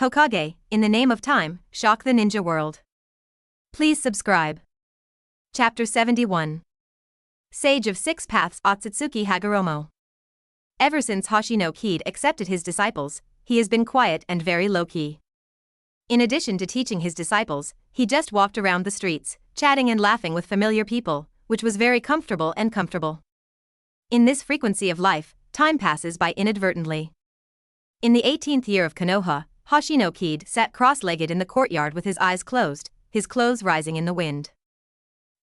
Hokage, in the name of time, shock the ninja world. Please subscribe. Chapter 71. Sage of Six Paths Otsutsuki Hagoromo. Ever since Hoshino Kaede accepted his disciples, he has been quiet and very low-key. In addition to teaching his disciples, he just walked around the streets, chatting and laughing with familiar people, which was very comfortable. In this frequency of life, time passes by inadvertently. In the 18th year of Konoha, Hoshino Kaede sat cross-legged in the courtyard with his eyes closed, his clothes rising in the wind.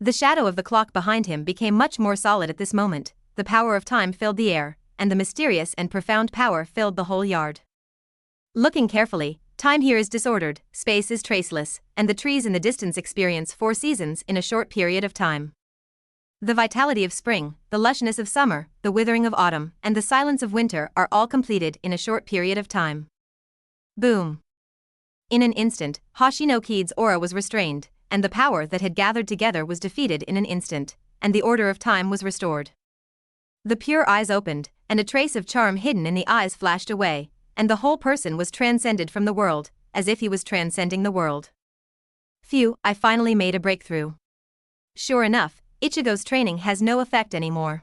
The shadow of the clock behind him became much more solid at this moment, the power of time filled the air, and the mysterious and profound power filled the whole yard. Looking carefully, time here is disordered, space is traceless, and the trees in the distance experience 4 seasons in a short period of time. The vitality of spring, the lushness of summer, the withering of autumn, and the silence of winter are all completed in a short period of time. Boom. In an instant, Hoshino Kaede's aura was restrained, and the power that had gathered together was defeated in an instant, and the order of time was restored. The pure eyes opened, and a trace of charm hidden in the eyes flashed away, and the whole person was transcended from the world, as if he was transcending the world. Phew, I finally made a breakthrough. Sure enough, Ichigo's training has no effect anymore.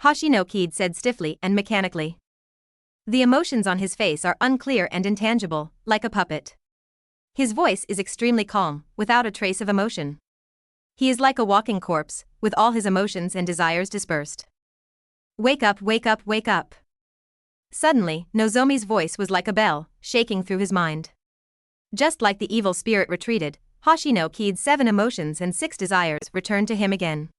Hoshino Kaede said stiffly and mechanically. The emotions on his face are unclear and intangible, like a puppet. His voice is extremely calm, without a trace of emotion. He is like a walking corpse, with all his emotions and desires dispersed. Wake up, wake up, wake up. Suddenly, Nozomi's voice was like a bell, shaking through his mind. Just like the evil spirit retreated, Hoshino Kaede's 7 emotions and 6 desires returned to him again.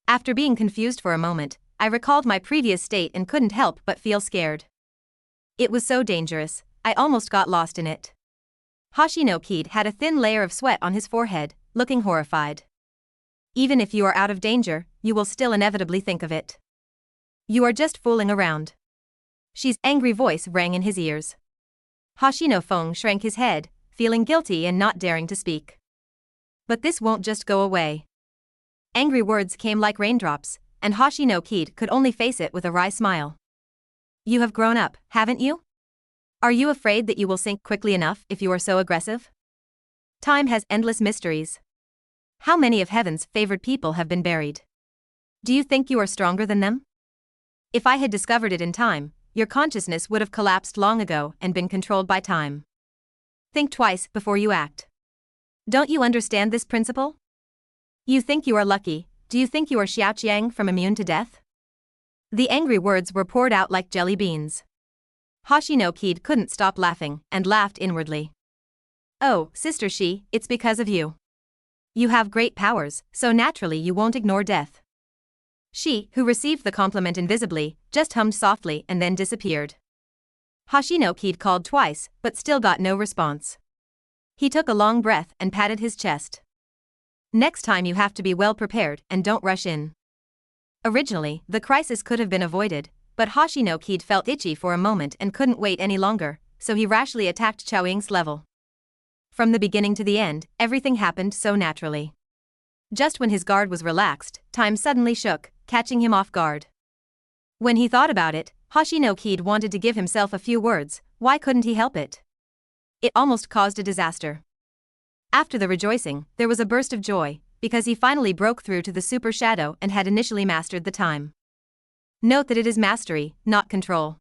After being confused for a moment, I recalled my previous state and couldn't help but feel scared. It was so dangerous, I almost got lost in it. Hoshino Kaede had a thin layer of sweat on his forehead, looking horrified. Even if you are out of danger, you will still inevitably think of it. You are just fooling around. She's angry voice rang in his ears. Hoshino Fong shrank his head, feeling guilty and not daring to speak. But this won't just go away. Angry words came like raindrops, and Hoshino Kaede could only face it with a wry smile. You have grown up, haven't you? Are you afraid that you will sink quickly enough if you are so aggressive? Time has endless mysteries. How many of heaven's favored people have been buried? Do you think you are stronger than them? If I had discovered it in time, your consciousness would have collapsed long ago and been controlled by time. Think twice before you act. Don't you understand this principle? You think you are lucky, do you think you are Xiaoqiang from immune to death? The angry words were poured out like jelly beans. Hoshino Kaede couldn't stop laughing, and laughed inwardly. Oh, Sister Shi, it's because of you. You have great powers, so naturally you won't ignore death. She, who received the compliment invisibly, just hummed softly and then disappeared. Hoshino Kaede called twice, but still got no response. He took a long breath and patted his chest. Next time you have to be well prepared and don't rush in. Originally, the crisis could have been avoided, but Hoshino Kaede felt itchy for a moment and couldn't wait any longer, so he rashly attacked Chao Ying's level. From the beginning to the end, everything happened so naturally. Just when his guard was relaxed, time suddenly shook, catching him off guard. When he thought about it, Hoshino Kaede wanted to give himself a few words, why couldn't he help it? It almost caused a disaster. After the rejoicing, there was a burst of joy, because he finally broke through to the super shadow and had initially mastered the time. Note that it is mastery, not control.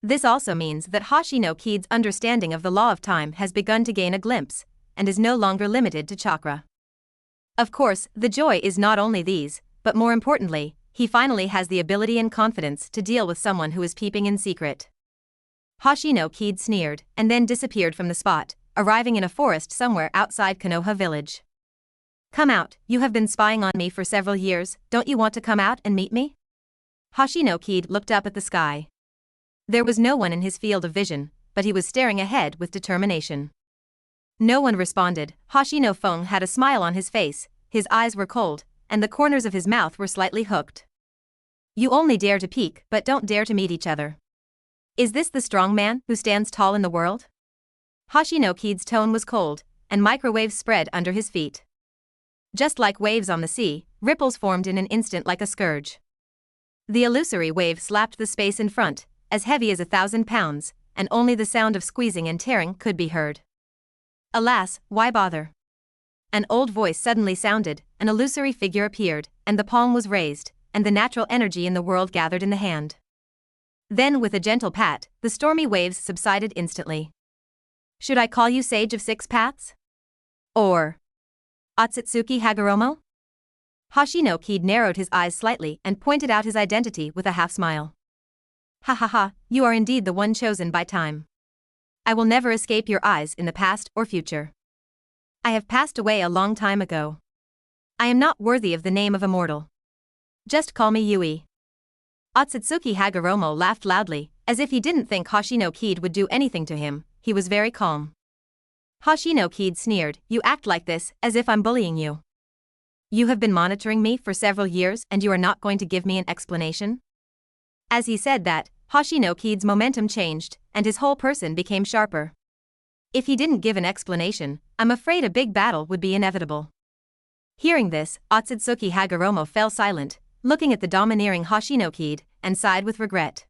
This also means that Hoshino Kaede's understanding of the law of time has begun to gain a glimpse, and is no longer limited to chakra. Of course, the joy is not only these, but more importantly, he finally has the ability and confidence to deal with someone who is peeping in secret. Hoshino Kaede sneered, and then disappeared from the spot, arriving in a forest somewhere outside Konoha village. Come out, you have been spying on me for several years, don't you want to come out and meet me? Hoshino Kaede looked up at the sky. There was no one in his field of vision, but he was staring ahead with determination. No one responded. Hoshino Fong had a smile on his face, his eyes were cold, and the corners of his mouth were slightly hooked. You only dare to peek, but don't dare to meet each other. Is this the strong man who stands tall in the world? Hoshino Kaede's tone was cold, and microwaves spread under his feet. Just like waves on the sea, ripples formed in an instant like a scourge. The illusory wave slapped the space in front, as heavy as 1,000 pounds, and only the sound of squeezing and tearing could be heard. Alas, why bother? An old voice suddenly sounded, an illusory figure appeared, and the palm was raised, and the natural energy in the world gathered in the hand. Then with a gentle pat, the stormy waves subsided instantly. Should I call you Sage of Six Paths? Or Otsutsuki Hagoromo? Hoshino Kaede narrowed his eyes slightly and pointed out his identity with a half-smile. Ha ha ha, you are indeed the one chosen by time. I will never escape your eyes in the past or future. I have passed away a long time ago. I am not worthy of the name of a mortal. Just call me Yui. Otsutsuki Hagoromo laughed loudly, as if he didn't think Hoshino Kaede would do anything to him. He was very calm. Hoshino Kaede sneered, you act like this, as if I'm bullying you. You have been monitoring me for several years and you are not going to give me an explanation? As he said that, Hoshino Kaede's momentum changed, and his whole person became sharper. If he didn't give an explanation, I'm afraid a big battle would be inevitable. Hearing this, Otsutsuki Hagoromo fell silent, looking at the domineering Hoshino Kaede, and sighed with regret.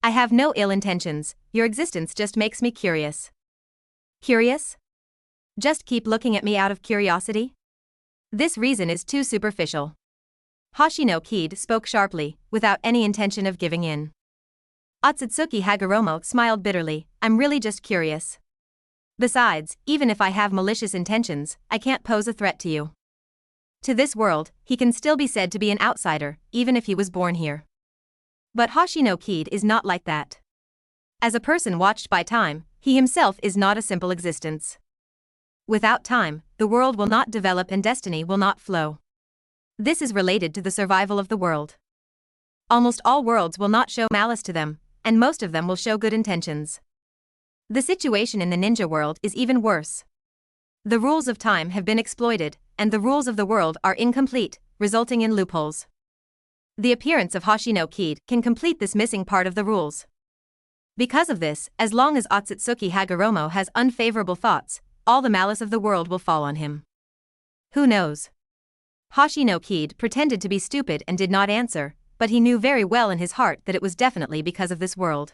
I have no ill intentions, your existence just makes me curious. Curious? Just keep looking at me out of curiosity? This reason is too superficial. Hoshino Kaede spoke sharply, without any intention of giving in. Otsutsuki Hagoromo smiled bitterly, I'm really just curious. Besides, even if I have malicious intentions, I can't pose a threat to you. To this world, he can still be said to be an outsider, even if he was born here. But Hoshino Kaede is not like that. As a person watched by time, he himself is not a simple existence. Without time, the world will not develop and destiny will not flow. This is related to the survival of the world. Almost all worlds will not show malice to them, and most of them will show good intentions. The situation in the ninja world is even worse. The rules of time have been exploited, and the rules of the world are incomplete, resulting in loopholes. The appearance of Hoshino Kaede can complete this missing part of the rules. Because of this, as long as Otsutsuki Hagoromo has unfavorable thoughts, all the malice of the world will fall on him. Who knows? Hoshino Kaede pretended to be stupid and did not answer, but he knew very well in his heart that it was definitely because of this world.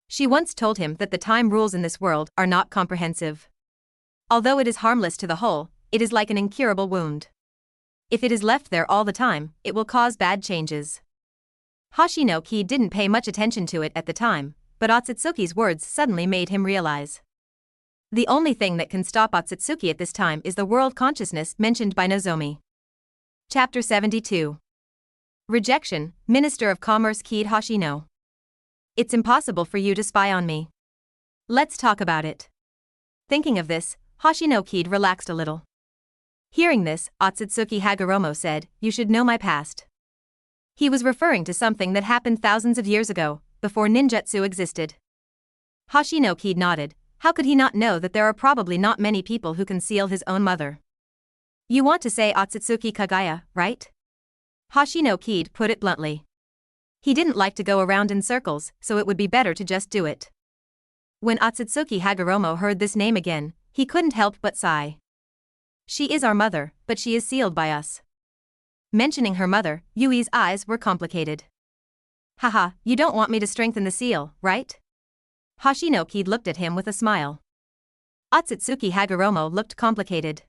She once told him that the time rules in this world are not comprehensive. Although it is harmless to the whole, it is like an incurable wound. If it is left there all the time, it will cause bad changes. Hoshino Kaede didn't pay much attention to it at the time, but Otsutsuki's words suddenly made him realize. The only thing that can stop Otsutsuki at this time is the world consciousness mentioned by Nozomi. Chapter 72. Rejection, Minister of Commerce Kaede Hoshino. It's impossible for you to spy on me. Let's talk about it. Thinking of this, Hoshino Kaede relaxed a little. Hearing this, Otsutsuki Hagoromo said, you should know my past. He was referring to something that happened thousands of years ago, before ninjutsu existed. Hoshino Kaede nodded. How could he not know that there are probably not many people who conceal his own mother? You want to say Otsutsuki Kagaya, right? Hoshino Kaede put it bluntly. He didn't like to go around in circles, so it would be better to just do it. When Otsutsuki Hagoromo heard this name again, he couldn't help but sigh. She is our mother, but she is sealed by us. Mentioning her mother, Yui's eyes were complicated. Haha, you don't want me to strengthen the seal, right? Hoshino Kaede looked at him with a smile. Otsutsuki Hagoromo looked complicated.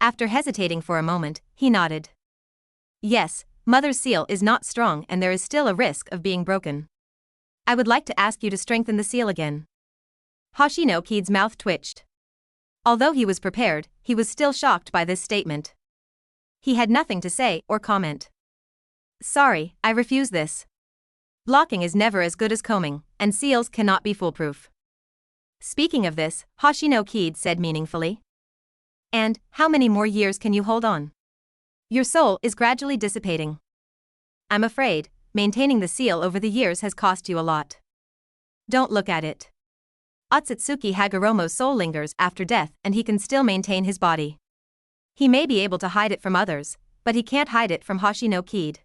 After hesitating for a moment, he nodded. Yes, Mother's seal is not strong and there is still a risk of being broken. I would like to ask you to strengthen the seal again. Hoshino Kaede's mouth twitched. Although he was prepared, he was still shocked by this statement. He had nothing to say or comment. Sorry, I refuse this. Blocking is never as good as combing, and seals cannot be foolproof. Speaking of this, Hoshino Kaede said meaningfully. And, how many more years can you hold on? Your soul is gradually dissipating. I'm afraid, maintaining the seal over the years has cost you a lot. Don't look at it. Otsutsuki Hagoromo's soul lingers after death and he can still maintain his body. He may be able to hide it from others, but he can't hide it from Hoshino Kaede.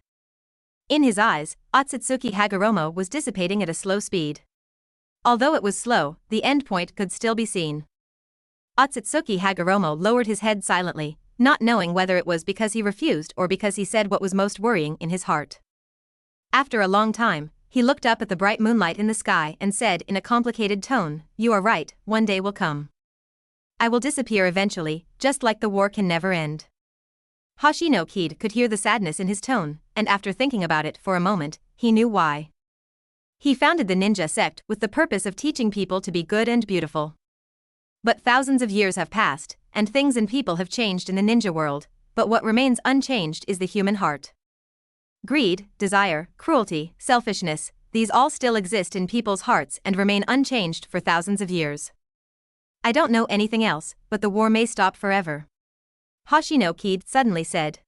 In his eyes, Otsutsuki Hagoromo was dissipating at a slow speed. Although it was slow, the end point could still be seen. Otsutsuki Hagoromo lowered his head silently, not knowing whether it was because he refused or because he said what was most worrying in his heart. After a long time, he looked up at the bright moonlight in the sky and said in a complicated tone, "You are right, one day will come. I will disappear eventually, just like the war can never end." Hoshino Kaede could hear the sadness in his tone, and after thinking about it for a moment, he knew why. He founded the ninja sect with the purpose of teaching people to be good and beautiful. But thousands of years have passed, and things and people have changed in the ninja world, but what remains unchanged is the human heart. Greed, desire, cruelty, selfishness, these all still exist in people's hearts and remain unchanged for thousands of years. I don't know anything else, but the war may stop forever. Hoshino Kaede suddenly said.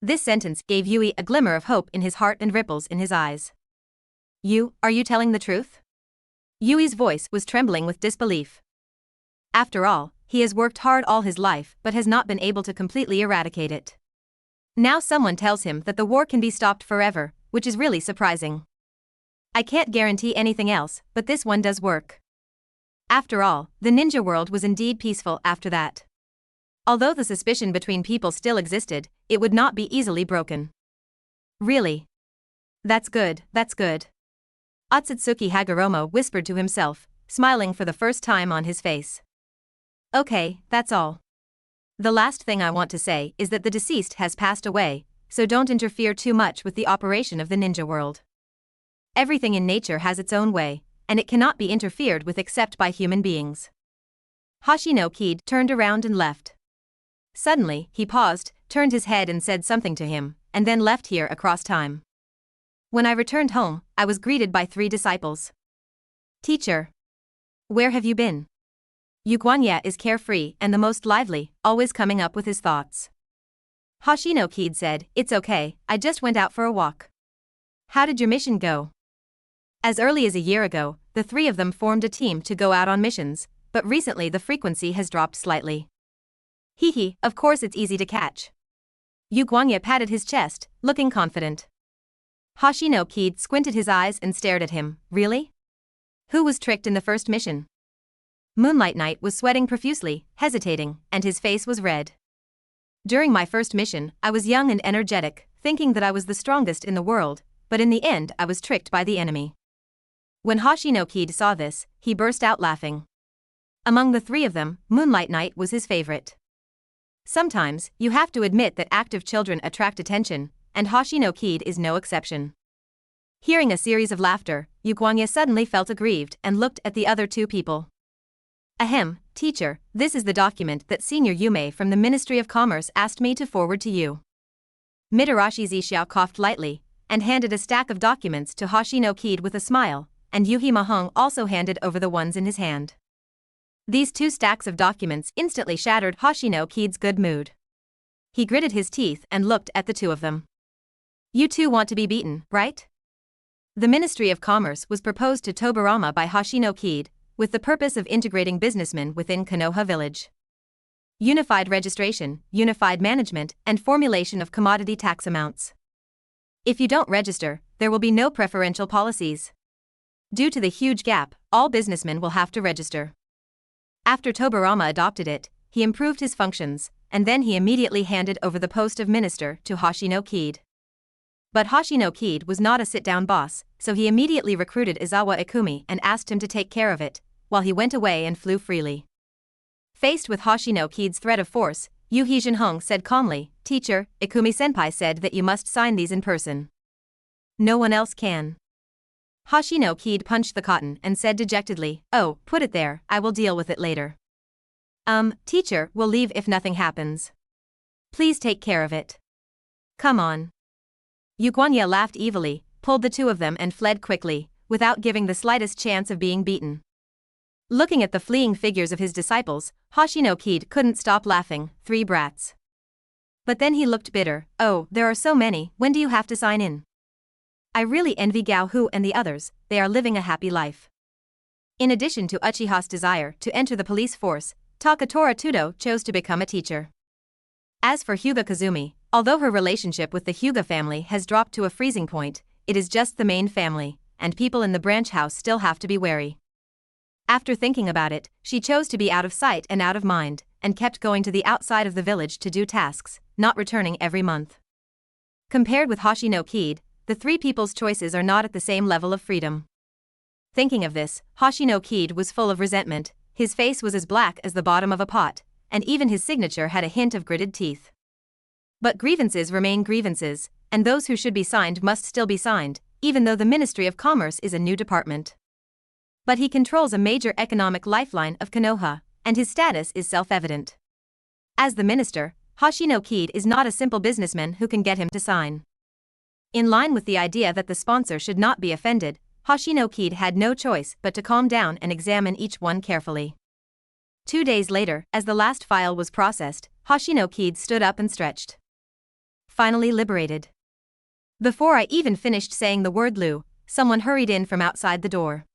This sentence gave Yui a glimmer of hope in his heart and ripples in his eyes. Are you telling the truth? Yui's voice was trembling with disbelief. After all, he has worked hard all his life but has not been able to completely eradicate it. Now someone tells him that the war can be stopped forever, which is really surprising. I can't guarantee anything else, but this one does work. After all, the ninja world was indeed peaceful after that. Although the suspicion between people still existed, it would not be easily broken. Really? That's good, that's good. Otsutsuki Hagoromo whispered to himself, smiling for the first time on his face. Okay, that's all. The last thing I want to say is that the deceased has passed away, so don't interfere too much with the operation of the ninja world. Everything in nature has its own way, and it cannot be interfered with except by human beings. Hoshino Kaede turned around and left. Suddenly, he paused, turned his head and said something to him, and then left here across time. When I returned home, I was greeted by 3 disciples. Teacher. Where have you been? Guanya is carefree and the most lively, always coming up with his thoughts. Hoshino Kaede said, It's okay, I just went out for a walk. How did your mission go? As early as a year ago, the 3 of them formed a team to go out on missions, but recently the frequency has dropped slightly. Hee, of course it's easy to catch. Guanya patted his chest, looking confident. Hoshino Kaede squinted his eyes and stared at him. Really? Who was tricked in the first mission? Moonlight Knight was sweating profusely, hesitating, and his face was red. During my first mission, I was young and energetic, thinking that I was the strongest in the world, but in the end I was tricked by the enemy. When Hoshino Kaede saw this, he burst out laughing. Among the 3 of them, Moonlight Knight was his favorite. Sometimes, you have to admit that active children attract attention, and Hoshino Kaede is no exception. Hearing a series of laughter, Guanya suddenly felt aggrieved and looked at the other 2 people. Ahem, teacher, this is the document that Senior Yume from the Ministry of Commerce asked me to forward to you. Mitarashi Zishiao coughed lightly, and handed a stack of documents to Hoshino Kaede with a smile, and Yuhi Mahong also handed over the ones in his hand. These 2 stacks of documents instantly shattered Hoshino Kaede's good mood. He gritted his teeth and looked at the 2 of them. You 2 want to be beaten, right? The Ministry of Commerce was proposed to Tobirama by Hoshino Kaede, with the purpose of integrating businessmen within Konoha village. Unified registration, unified management, and formulation of commodity tax amounts. If you don't register, there will be no preferential policies. Due to the huge gap, all businessmen will have to register. After Tobirama adopted it, he improved his functions, and then he immediately handed over the post of minister to Hoshino Kaede. But Hoshino Kaede was not a sit-down boss, so he immediately recruited Izawa Ikumi and asked him to take care of it, while he went away and flew freely. Faced with Hoshino Kaede's threat of force, Yuhi Jinhong said calmly, Teacher, Ikumi-senpai said that you must sign these in person. No one else can. Hoshino Kaede punched the cotton and said dejectedly, Oh, put it there, I will deal with it later. Teacher, we'll leave if nothing happens. Please take care of it. Come on. Guanya laughed evilly, pulled the 2 of them and fled quickly, without giving the slightest chance of being beaten. Looking at the fleeing figures of his disciples, Hoshino Kaede couldn't stop laughing, 3 brats. But then he looked bitter. Oh, there are so many, when do you have to sign in? I really envy Gao Hu and the others, they are living a happy life. In addition to Uchiha's desire to enter the police force, Takatora Tudo chose to become a teacher. As for Hyuga Kazumi, although her relationship with the Hyuga family has dropped to a freezing point, it is just the main family, and people in the branch house still have to be wary. After thinking about it, she chose to be out of sight and out of mind, and kept going to the outside of the village to do tasks, not returning every month. Compared with Hoshino Kaede, the three people's choices are not at the same level of freedom. Thinking of this, Hoshino Kaede was full of resentment, his face was as black as the bottom of a pot, and even his signature had a hint of gritted teeth. But grievances remain grievances, and those who should be signed must still be signed, even though the Ministry of Commerce is a new department. But he controls a major economic lifeline of Konoha, and his status is self-evident. As the minister, Hoshino Kaede is not a simple businessman who can get him to sign. In line with the idea that the sponsor should not be offended, Hoshino Kaede had no choice but to calm down and examine each one carefully. 2 days later, as the last file was processed, Hoshino Kaede stood up and stretched. Finally liberated. Before I even finished saying the word Lu, someone hurried in from outside the door.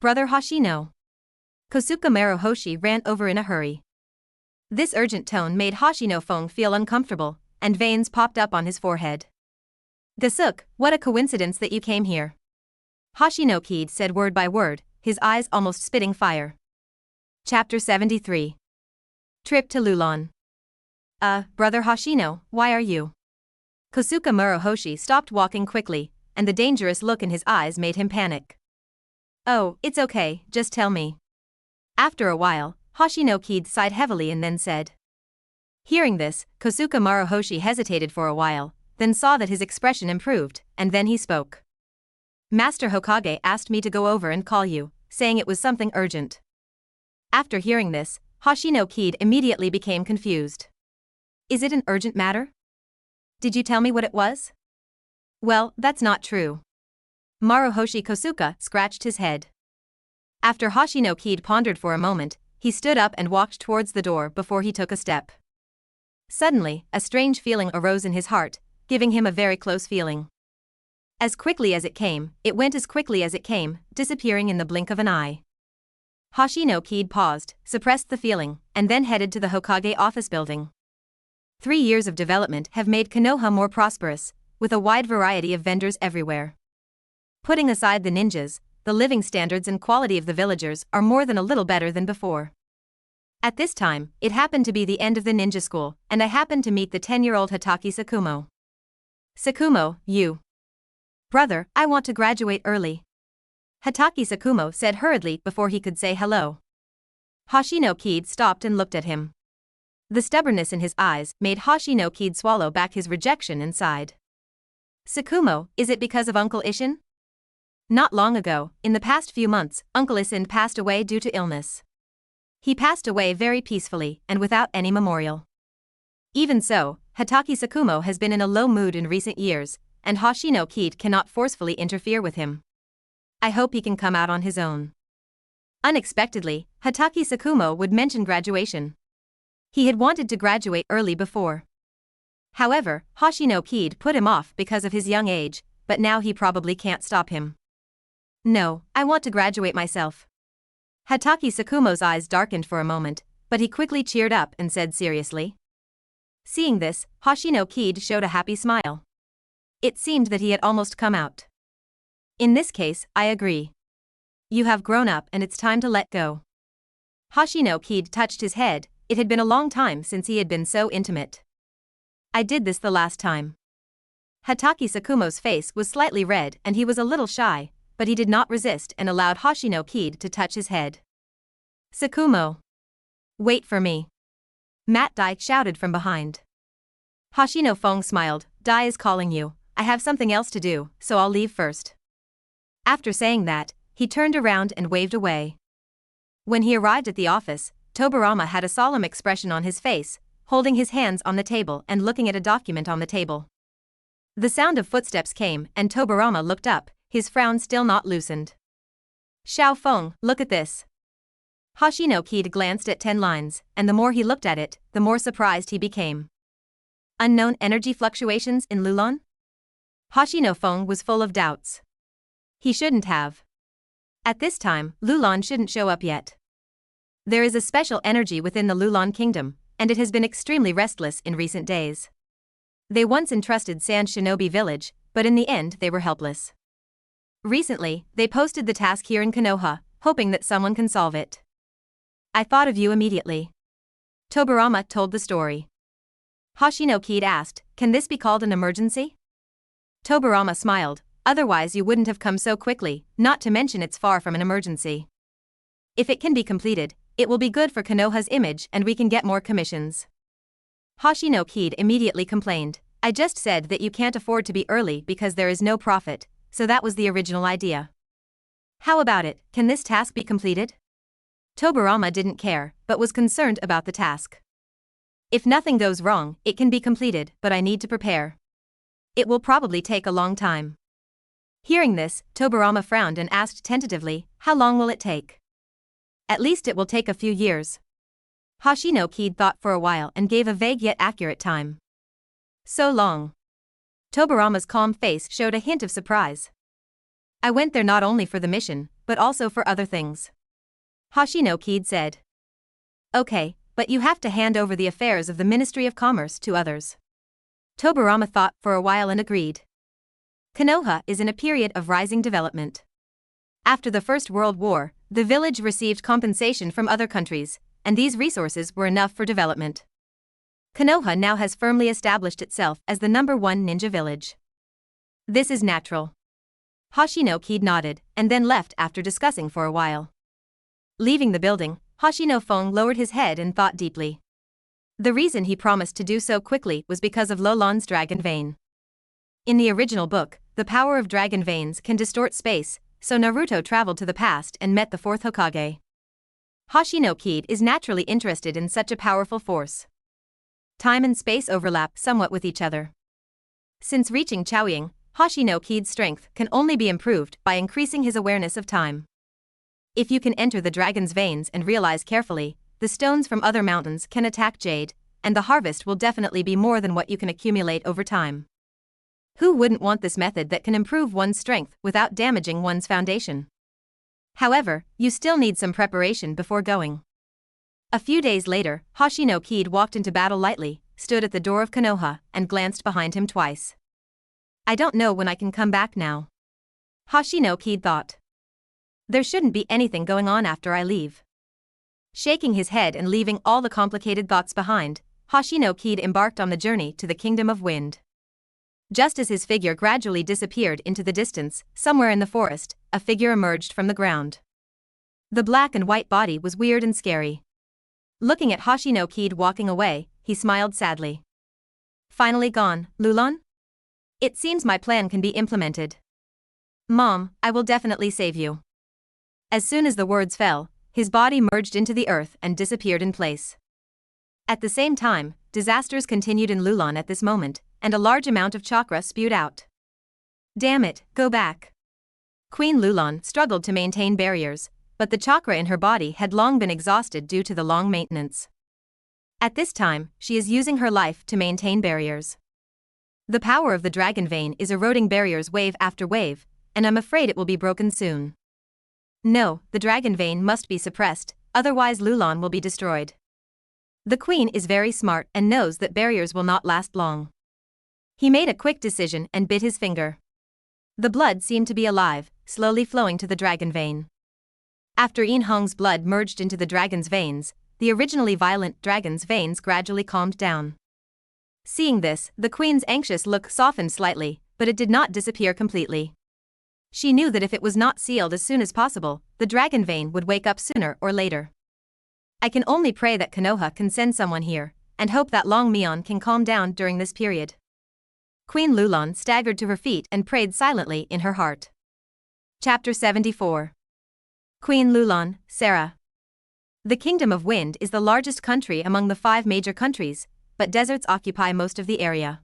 Brother Hoshino. Kosuke Maruhoshi ran over in a hurry. This urgent tone made Hoshino Fong feel uncomfortable, and veins popped up on his forehead. Gasuke, what a coincidence that you came here. Hoshino Kaede said word by word, his eyes almost spitting fire. Chapter 73. Trip to Lulon. Brother Hoshino, why are you? Kosuke Maruhoshi stopped walking quickly, and the dangerous look in his eyes made him panic. Oh, it's okay, just tell me. After a while, Hoshino Kaede sighed heavily and then said. Hearing this, Kosuke Maruhoshi hesitated for a while, then saw that his expression improved, and then he spoke. Master Hokage asked me to go over and call you, saying it was something urgent. After hearing this, Hoshino Kaede immediately became confused. Is it an urgent matter? Did you tell me what it was? Well, that's not true. Maruhoshi Kosuke scratched his head. After Hoshino Kaede pondered for a moment, he stood up and walked towards the door before he took a step. Suddenly, a strange feeling arose in his heart, giving him a very close feeling. As quickly as it came, it went as quickly as it came, disappearing in the blink of an eye. Hoshino Kaede paused, suppressed the feeling, and then headed to the Hokage office building. 3 years of development have made Konoha more prosperous, with a wide variety of vendors everywhere. Putting aside the ninjas, the living standards and quality of the villagers are more than a little better than before. At this time, it happened to be the end of the ninja school, and I happened to meet the 10-year-old Hatake Sakumo. Sakumo, you. Brother, I want to graduate early. Hatake Sakumo said hurriedly before he could say hello. Hoshino Kaede stopped and looked at him. The stubbornness in his eyes made Hoshino Kaede swallow back his rejection and sighed. Sakumo, is it because of Uncle Isshin? Not long ago, in the past few months, Uncle Isshin passed away due to illness. He passed away very peacefully and without any memorial. Even so, Hatake Sakumo has been in a low mood in recent years, and Hoshino Kaede cannot forcefully interfere with him. I hope he can come out on his own. Unexpectedly, Hatake Sakumo would mention graduation. He had wanted to graduate early before. However, Hoshino Kaede put him off because of his young age, but now he probably can't stop him. No, I want to graduate myself. Hatake Sakumo's eyes darkened for a moment, but he quickly cheered up and said seriously. Seeing this, Hoshino Kaede showed a happy smile. It seemed that he had almost come out. In this case, I agree. You have grown up and it's time to let go. Hoshino Kaede touched his head, it had been a long time since he had been so intimate. I did this the last time. Hatake Sakumo's face was slightly red and he was a little shy, but he did not resist and allowed Hoshino Kaede to touch his head. Sakumo. Wait for me. Matt Dai shouted from behind. Hoshino Fong smiled, Dai is calling you, I have something else to do, so I'll leave first. After saying that, he turned around and waved away. When he arrived at the office, Tobarama had a solemn expression on his face, holding his hands on the table and looking at a document on the table. The sound of footsteps came and Tobarama looked up, his frown still not loosened. Xiao Feng, look at this. Hoshino Kaede glanced at 10 lines, and the more he looked at it, the more surprised he became. Unknown energy fluctuations in Lulon? Hoshino Feng was full of doubts. He shouldn't have. At this time, Lulon shouldn't show up yet. There is a special energy within the Lulon kingdom, and it has been extremely restless in recent days. They once entrusted Sand Shinobi Village, but in the end they were helpless. Recently, they posted the task here in Konoha, hoping that someone can solve it. I thought of you immediately. Tobarama told the story. Hoshino Kaede asked, can this be called an emergency? Tobirama smiled. Otherwise you wouldn't have come so quickly, not to mention it's far from an emergency. If it can be completed, it will be good for Konoha's image and we can get more commissions. Hoshino Kaede immediately complained. I just said that you can't afford to be early because there is no profit, so that was the original idea. How about it, can this task be completed? Tobirama didn't care, but was concerned about the task. If nothing goes wrong, it can be completed, but I need to prepare. It will probably take a long time. Hearing this, Tobirama frowned and asked tentatively, how long will it take? At least it will take a few years. Hoshino Kaede thought for a while and gave a vague yet accurate time. So long. Tobirama's calm face showed a hint of surprise. I went there not only for the mission, but also for other things. Hoshino Kaede said. Okay, but you have to hand over the affairs of the Ministry of Commerce to others. Tobirama thought for a while and agreed. Konoha is in a period of rising development. After the First World War, the village received compensation from other countries, and these resources were enough for development. Konoha now has firmly established itself as the #1 ninja village. This is natural. Hoshino Kaede nodded, and then left after discussing for a while. Leaving the building, Hoshino Fong lowered his head and thought deeply. The reason he promised to do so quickly was because of Lolan's dragon vein. In the original book, the power of dragon veins can distort space, so Naruto traveled to the past and met the fourth Hokage. Hoshino Kaede is naturally interested in such a powerful force. Time and space overlap somewhat with each other. Since reaching Chaoying, Hoshino Kaede's strength can only be improved by increasing his awareness of time. If you can enter the dragon's veins and realize carefully, the stones from other mountains can attack jade, and the harvest will definitely be more than what you can accumulate over time. Who wouldn't want this method that can improve one's strength without damaging one's foundation? However, you still need some preparation before going. A few days later, Hoshino Kaede walked into battle lightly, stood at the door of Konoha, and glanced behind him twice. I don't know when I can come back now. Hoshino Kaede thought. There shouldn't be anything going on after I leave. Shaking his head and leaving all the complicated thoughts behind, Hoshino Kaede embarked on the journey to the Kingdom of Wind. Just as his figure gradually disappeared into the distance, somewhere in the forest, a figure emerged from the ground. The black and white body was weird and scary. Looking at Hoshino Kaede walking away, he smiled sadly. Finally gone, Lulan? It seems my plan can be implemented. Mom, I will definitely save you. As soon as the words fell, his body merged into the earth and disappeared in place. At the same time, disasters continued in Lulan at this moment, and a large amount of chakra spewed out. Damn it, go back. Queen Lulan struggled to maintain barriers, but the chakra in her body had long been exhausted due to the long maintenance. At this time, she is using her life to maintain barriers. The power of the dragon vein is eroding barriers wave after wave, and I'm afraid it will be broken soon. No, the dragon vein must be suppressed, otherwise Lulan will be destroyed. The queen is very smart and knows that barriers will not last long. He made a quick decision and bit his finger. The blood seemed to be alive, slowly flowing to the dragon vein. After Yin Hong's blood merged into the dragon's veins, the originally violent dragon's veins gradually calmed down. Seeing this, the queen's anxious look softened slightly, but it did not disappear completely. She knew that if it was not sealed as soon as possible, the dragon vein would wake up sooner or later. I can only pray that Konoha can send someone here, and hope that Long Mion can calm down during this period. Queen Lulan staggered to her feet and prayed silently in her heart. Chapter 74. Queen Lulan, Sarah. The Kingdom of Wind is the largest country among the 5 major countries, but deserts occupy most of the area.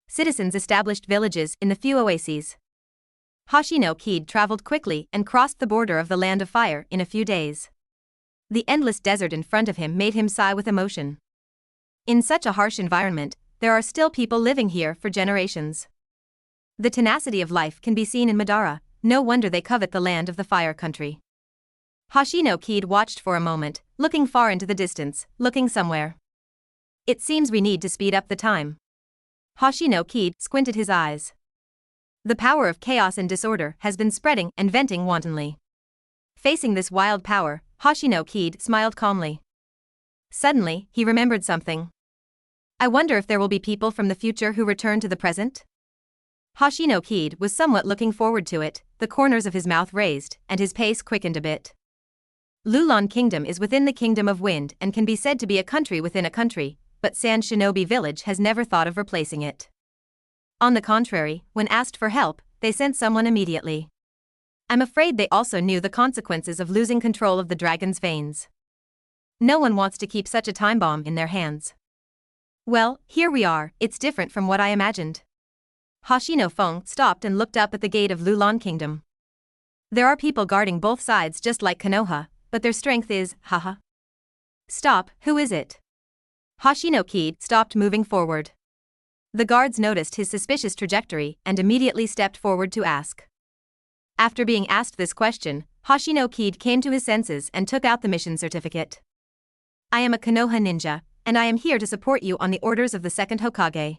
Citizens established villages in the few oases. Hoshino Kaede traveled quickly and crossed the border of the Land of Fire in a few days. The endless desert in front of him made him sigh with emotion. In such a harsh environment, there are still people living here for generations. The tenacity of life can be seen in Madara, no wonder they covet the land of the Fire Country. Hoshino Kaede watched for a moment, looking far into the distance, looking somewhere. It seems we need to speed up the time. Hoshino Kaede squinted his eyes. The power of chaos and disorder has been spreading and venting wantonly. Facing this wild power, Hoshino Kaede smiled calmly. Suddenly, he remembered something. I wonder if there will be people from the future who return to the present? Hoshino Kaede was somewhat looking forward to it, the corners of his mouth raised, and his pace quickened a bit. Lulan Kingdom is within the Kingdom of Wind and can be said to be a country within a country, but Sand Shinobi Village has never thought of replacing it. On the contrary, when asked for help, they sent someone immediately. I'm afraid they also knew the consequences of losing control of the dragon's veins. No one wants to keep such a time bomb in their hands. Well, here we are, it's different from what I imagined. Hoshino Feng stopped and looked up at the gate of Lulan Kingdom. There are people guarding both sides just like Konoha, but their strength is, haha. Stop, who is it? Hoshino Kaede stopped moving forward. The guards noticed his suspicious trajectory and immediately stepped forward to ask. After being asked this question, Hoshino Kaede came to his senses and took out the mission certificate. I am a Konoha ninja, and I am here to support you on the orders of the second Hokage.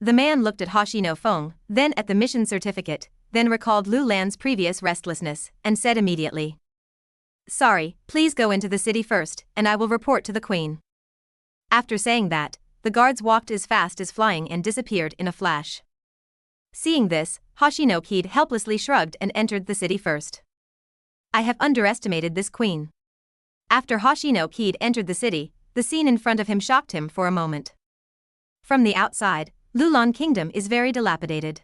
The man looked at Hoshino Feng, then at the mission certificate, then recalled Lu Lan's previous restlessness, and said immediately. Sorry, please go into the city first, and I will report to the queen. After saying that, the guards walked as fast as flying and disappeared in a flash. Seeing this, Hoshino Kaede helplessly shrugged and entered the city first. I have underestimated this queen. After Hoshino Kaede entered the city, the scene in front of him shocked him for a moment. From the outside, Lulan Kingdom is very dilapidated.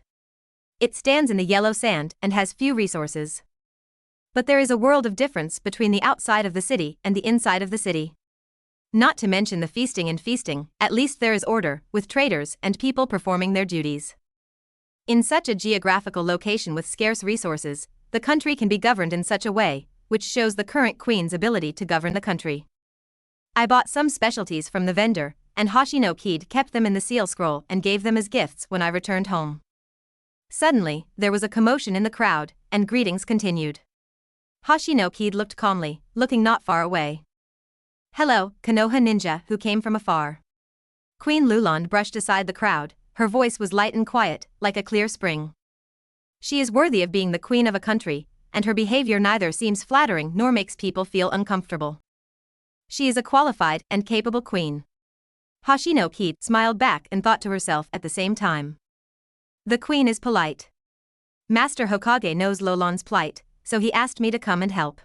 It stands in the yellow sand and has few resources. But there is a world of difference between the outside of the city and the inside of the city. Not to mention the feasting and feasting, at least there is order, with traders and people performing their duties. In such a geographical location with scarce resources, the country can be governed in such a way, which shows the current queen's ability to govern the country. I bought some specialties from the vendor, and Hoshino Kaede kept them in the seal scroll and gave them as gifts when I returned home. Suddenly, there was a commotion in the crowd, and greetings continued. Hoshino Kaede looked calmly, looking not far away. Hello, Konoha ninja who came from afar. Queen Lulan brushed aside the crowd, her voice was light and quiet, like a clear spring. She is worthy of being the queen of a country, and her behavior neither seems flattering nor makes people feel uncomfortable. She is a qualified and capable queen. Hoshino Kaede smiled back and thought to herself at the same time. The queen is polite. Master Hokage knows Lulan's plight, so he asked me to come and help.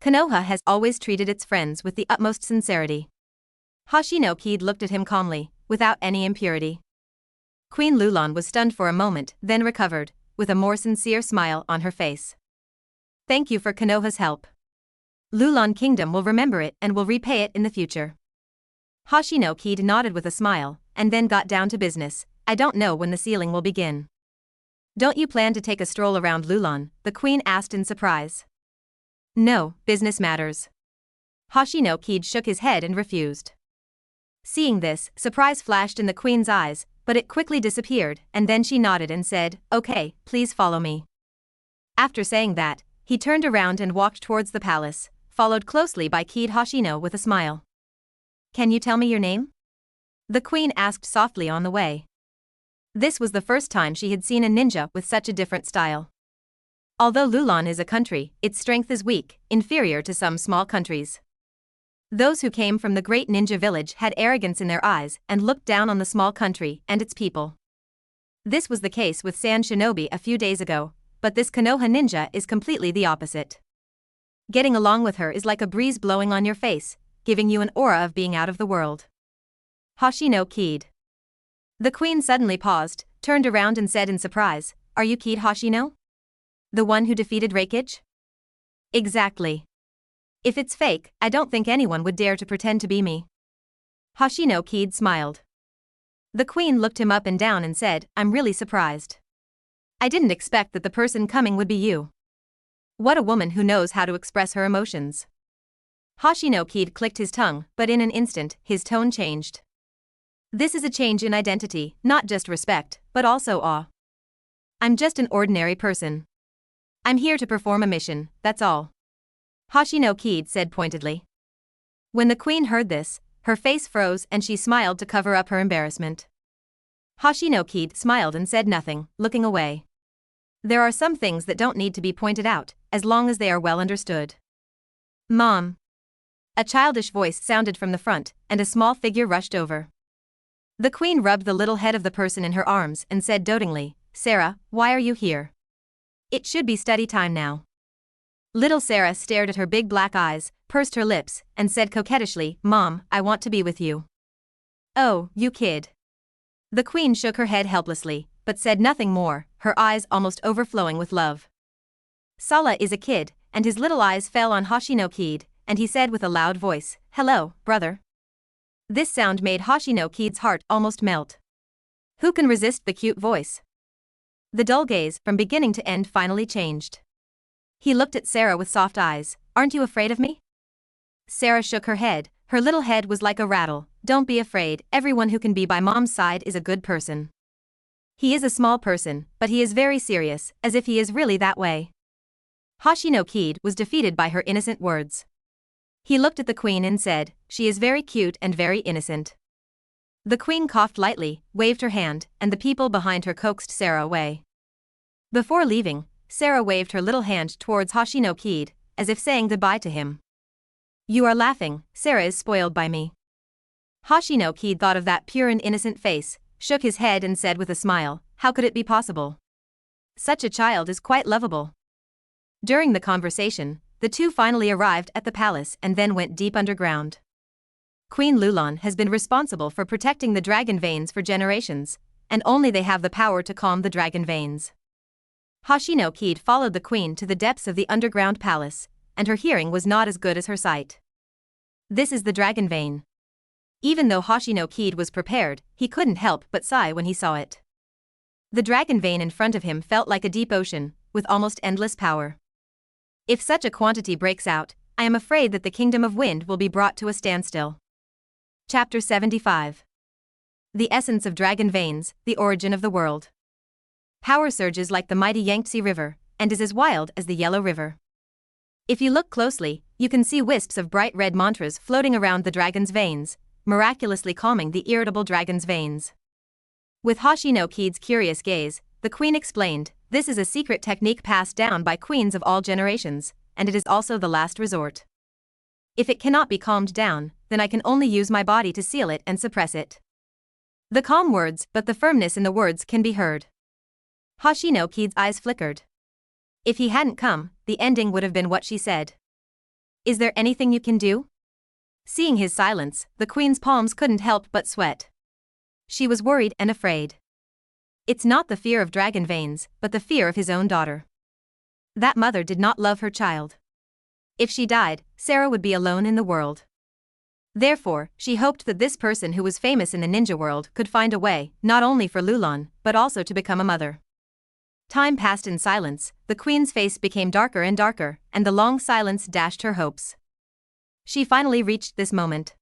Konoha has always treated its friends with the utmost sincerity. Hoshino Kaede looked at him calmly, without any impurity. Queen Lulan was stunned for a moment, then recovered, with a more sincere smile on her face. Thank you for Konoha's help. Lulan Kingdom will remember it and will repay it in the future. Hoshino Kaede nodded with a smile, and then got down to business. I don't know when the sealing will begin. Don't you plan to take a stroll around Lulan? The queen asked in surprise. No, business matters. Hoshino Kaede shook his head and refused. Seeing this, surprise flashed in the queen's eyes, but it quickly disappeared, and then she nodded and said, Okay, please follow me. After saying that, he turned around and walked towards the palace, followed closely by Kaede Hoshino with a smile. Can you tell me your name? The queen asked softly on the way. This was the first time she had seen a ninja with such a different style. Although Lulan is a country, its strength is weak, inferior to some small countries. Those who came from the great ninja village had arrogance in their eyes and looked down on the small country and its people. This was the case with Sand Shinobi a few days ago, but this Konoha ninja is completely the opposite. Getting along with her is like a breeze blowing on your face, giving you an aura of being out of the world. Hoshino Kaede. The queen suddenly paused, turned around and said in surprise, Are you Kaede Hoshino? The one who defeated Raikage? Exactly. If it's fake, I don't think anyone would dare to pretend to be me. Hoshino Kaede smiled. The queen looked him up and down and said, I'm really surprised. I didn't expect that the person coming would be you. What a woman who knows how to express her emotions. Hoshino Kaede clicked his tongue, but in an instant, his tone changed. This is a change in identity, not just respect, but also awe. I'm just an ordinary person. I'm here to perform a mission, that's all. Hoshino Kaede said pointedly. When the queen heard this, her face froze and she smiled to cover up her embarrassment. Hoshino Kaede smiled and said nothing, looking away. There are some things that don't need to be pointed out, as long as they are well understood. Mom. A childish voice sounded from the front, and a small figure rushed over. The queen rubbed the little head of the person in her arms and said dotingly, "Sarah, why are you here? It should be study time now." Little Sarah stared at her big black eyes, pursed her lips, and said coquettishly, "Mom, I want to be with you." "Oh, you kid." The queen shook her head helplessly, but said nothing more, her eyes almost overflowing with love. Sala is a kid, and his little eyes fell on Hoshino Kaede, and he said with a loud voice, "Hello, brother." This sound made Hoshino Kaede's heart almost melt. Who can resist the cute voice? The dull gaze, from beginning to end, finally changed. He looked at Sarah with soft eyes. "Aren't you afraid of me?" Sarah shook her head, her little head was like a rattle. "Don't be afraid, everyone who can be by Mom's side is a good person." He is a small person, but he is very serious, as if he is really that way. Hoshino Kaede was defeated by her innocent words. He looked at the queen and said, "She is very cute and very innocent." The queen coughed lightly, waved her hand, and the people behind her coaxed Sarah away. Before leaving, Sarah waved her little hand towards Hoshino Kaede, as if saying goodbye to him. "You are laughing, Sarah is spoiled by me." Hoshino Kaede thought of that pure and innocent face, shook his head and said with a smile, "How could it be possible? Such a child is quite lovable." During the conversation, the two finally arrived at the palace and then went deep underground. Queen Lulan has been responsible for protecting the dragon veins for generations, and only they have the power to calm the dragon veins. Hoshino Kaede followed the queen to the depths of the underground palace, and her hearing was not as good as her sight. This is the dragon vein. Even though Hoshino Kaede was prepared, he couldn't help but sigh when he saw it. The dragon vein in front of him felt like a deep ocean, with almost endless power. If such a quantity breaks out, I am afraid that the Kingdom of Wind will be brought to a standstill. Chapter 75. The Essence of Dragon Veins, the Origin of the World. Power surges like the mighty Yangtze River, and is as wild as the Yellow River. If you look closely, you can see wisps of bright red mantras floating around the dragon's veins, miraculously calming the irritable dragon's veins. With Hoshino Kaede's curious gaze, the queen explained, "This is a secret technique passed down by queens of all generations, and it is also the last resort. If it cannot be calmed down, then I can only use my body to seal it and suppress it." The calm words, but the firmness in the words can be heard. Hoshino Kaede's eyes flickered. If he hadn't come, the ending would have been what she said. "Is there anything you can do?" Seeing his silence, the queen's palms couldn't help but sweat. She was worried and afraid. It's not the fear of dragon veins, but the fear of his own daughter. That mother did not love her child. If she died, Sarah would be alone in the world. Therefore, she hoped that this person who was famous in the ninja world could find a way, not only for Lulan, but also to become a mother. Time passed in silence, the queen's face became darker and darker, and the long silence dashed her hopes. She finally reached this moment.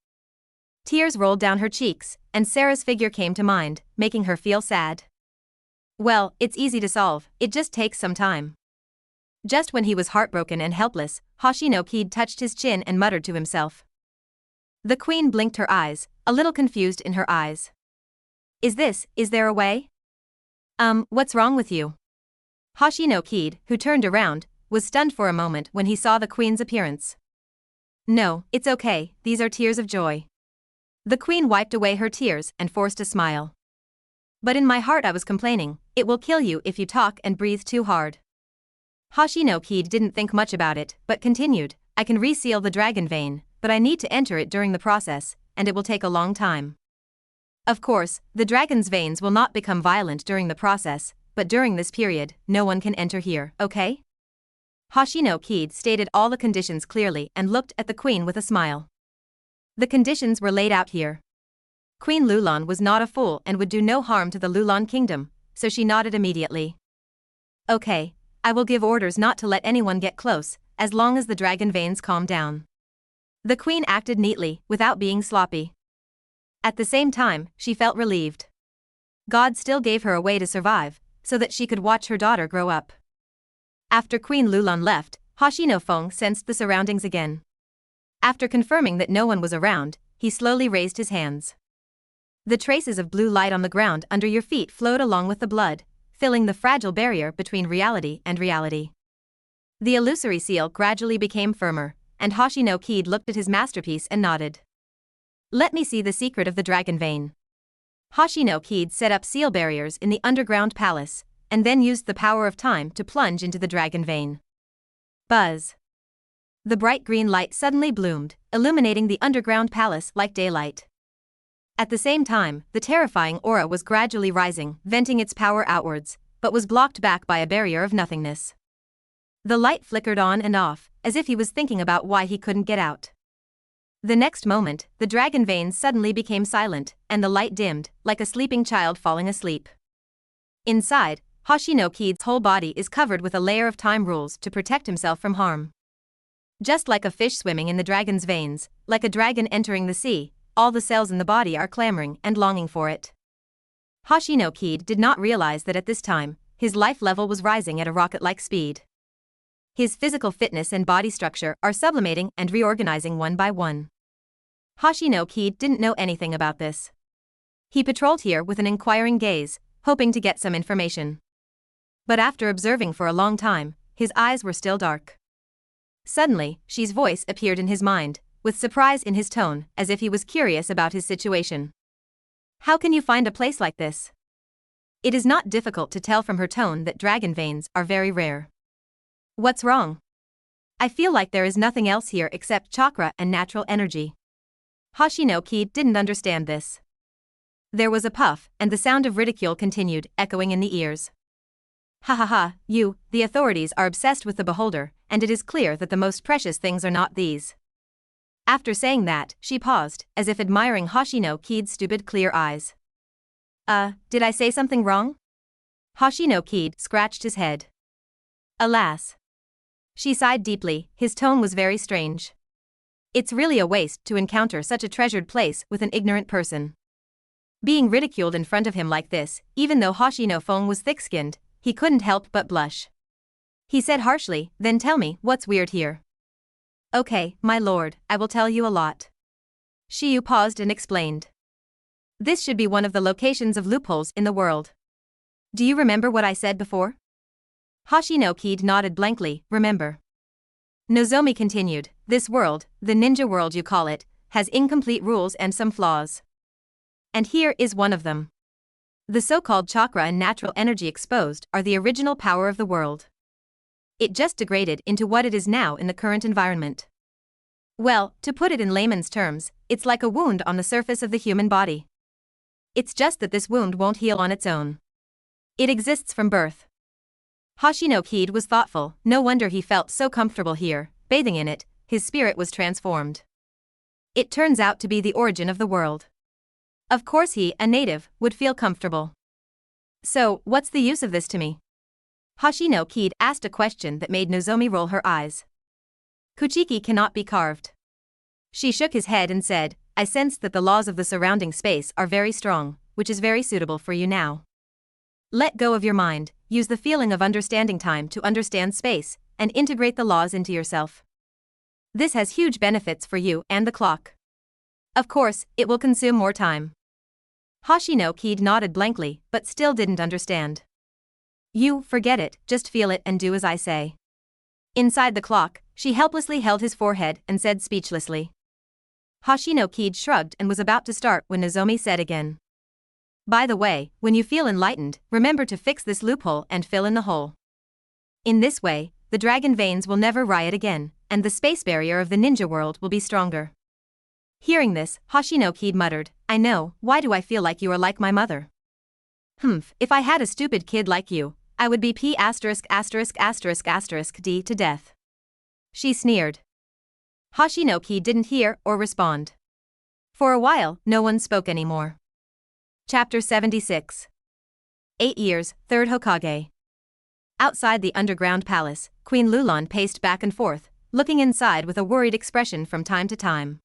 Tears rolled down her cheeks, and Sarah's figure came to mind, making her feel sad. Well, it's easy to solve, it just takes some time. Just when he was heartbroken and helpless, Hoshino Kaede touched his chin and muttered to himself. The queen blinked her eyes, a little confused in her eyes. Is there a way? What's wrong with you?" Hoshino Kaede, who turned around, was stunned for a moment when he saw the queen's appearance. "No, it's okay, these are tears of joy." The queen wiped away her tears and forced a smile. "But in my heart I was complaining, it will kill you if you talk and breathe too hard." Hoshino Kaede didn't think much about it, but continued, "I can reseal the dragon vein, but I need to enter it during the process, and it will take a long time. Of course, the dragon's veins will not become violent during the process, but during this period, no one can enter here, okay?" Hoshino Kaede stated all the conditions clearly and looked at the queen with a smile. The conditions were laid out here. Queen Lulan was not a fool and would do no harm to the Lulan kingdom, so she nodded immediately. "Okay, I will give orders not to let anyone get close, as long as the dragon veins calm down." The queen acted neatly, without being sloppy. At the same time, she felt relieved. God still gave her a way to survive, so that she could watch her daughter grow up. After Queen Lulan left, Hoshino Fong sensed the surroundings again. After confirming that no one was around, he slowly raised his hands. The traces of blue light on the ground under your feet flowed along with the blood, filling the fragile barrier between reality and reality. The illusory seal gradually became firmer, and Hoshino Kaede looked at his masterpiece and nodded. "Let me see the secret of the dragon vein." Hoshino Kaede set up seal barriers in the underground palace, and then used the power of time to plunge into the dragon vein. Buzz! The bright green light suddenly bloomed, illuminating the underground palace like daylight. At the same time, the terrifying aura was gradually rising, venting its power outwards, but was blocked back by a barrier of nothingness. The light flickered on and off, as if he was thinking about why he couldn't get out. The next moment, the dragon veins suddenly became silent, and the light dimmed, like a sleeping child falling asleep. Inside, Hoshino Kaede's whole body is covered with a layer of time rules to protect himself from harm. Just like a fish swimming in the dragon's veins, like a dragon entering the sea, all the cells in the body are clamoring and longing for it. Hoshino Kaede did not realize that at this time, his life level was rising at a rocket-like speed. His physical fitness and body structure are sublimating and reorganizing one by one. Hoshino Kaede didn't know anything about this. He patrolled here with an inquiring gaze, hoping to get some information. But after observing for a long time, his eyes were still dark. Suddenly, Shi's voice appeared in his mind, with surprise in his tone, as if he was curious about his situation. How can you find a place like this? It is not difficult to tell from her tone that dragon veins are very rare. What's wrong? I feel like there is nothing else here except chakra and natural energy. Hoshino Kaede didn't understand this. There was a puff, and the sound of ridicule continued, echoing in the ears. Ha ha ha, you, the authorities are obsessed with the beholder, and it is clear that the most precious things are not these. After saying that, she paused, as if admiring Hoshino Kaede's stupid clear eyes. Did I say something wrong? Hoshino Kaede scratched his head. Alas. She sighed deeply, his tone was very strange. It's really a waste to encounter such a treasured place with an ignorant person. Being ridiculed in front of him like this, even though Hoshino Fong was thick-skinned, he couldn't help but blush. He said harshly, then tell me, what's weird here? Okay, my lord, I will tell you a lot. Shiyu paused and explained. This should be one of the locations of loopholes in the world. Do you remember what I said before? Hoshino Kaede nodded blankly, remember. Nozomi continued, this world, the ninja world you call it, has incomplete rules and some flaws. And here is one of them. The so-called chakra and natural energy exposed are the original power of the world. It just degraded into what it is now in the current environment. Well, to put it in layman's terms, it's like a wound on the surface of the human body. It's just that this wound won't heal on its own. It exists from birth. Hoshino Kaede was thoughtful, no wonder he felt so comfortable here, bathing in it, his spirit was transformed. It turns out to be the origin of the world. Of course he, a native, would feel comfortable. So, what's the use of this to me? Hoshino Kaede asked a question that made Nozomi roll her eyes. Kuchiki cannot be carved. She shook his head and said, I sense that the laws of the surrounding space are very strong, which is very suitable for you now. Let go of your mind, use the feeling of understanding time to understand space, and integrate the laws into yourself. This has huge benefits for you and the clock. Of course, it will consume more time. Hoshino Kaede nodded blankly, but still didn't understand. You, forget it, just feel it and do as I say. Inside the clock, she helplessly held his forehead and said speechlessly. Hoshino Kaede shrugged and was about to start when Nozomi said again. By the way, when you feel enlightened, remember to fix this loophole and fill in the hole. In this way, the dragon veins will never riot again, and the space barrier of the ninja world will be stronger. Hearing this, Hoshino Kaede muttered, I know, why do I feel like you are like my mother? If I had a stupid kid like you, I would be P***************** D to death. She sneered. Hoshino Kaede didn't hear or respond. For a while, no one spoke anymore. Chapter 76. 8 years, Third Hokage. Outside the underground palace, Queen Lulon paced back and forth, looking inside with a worried expression from time to time.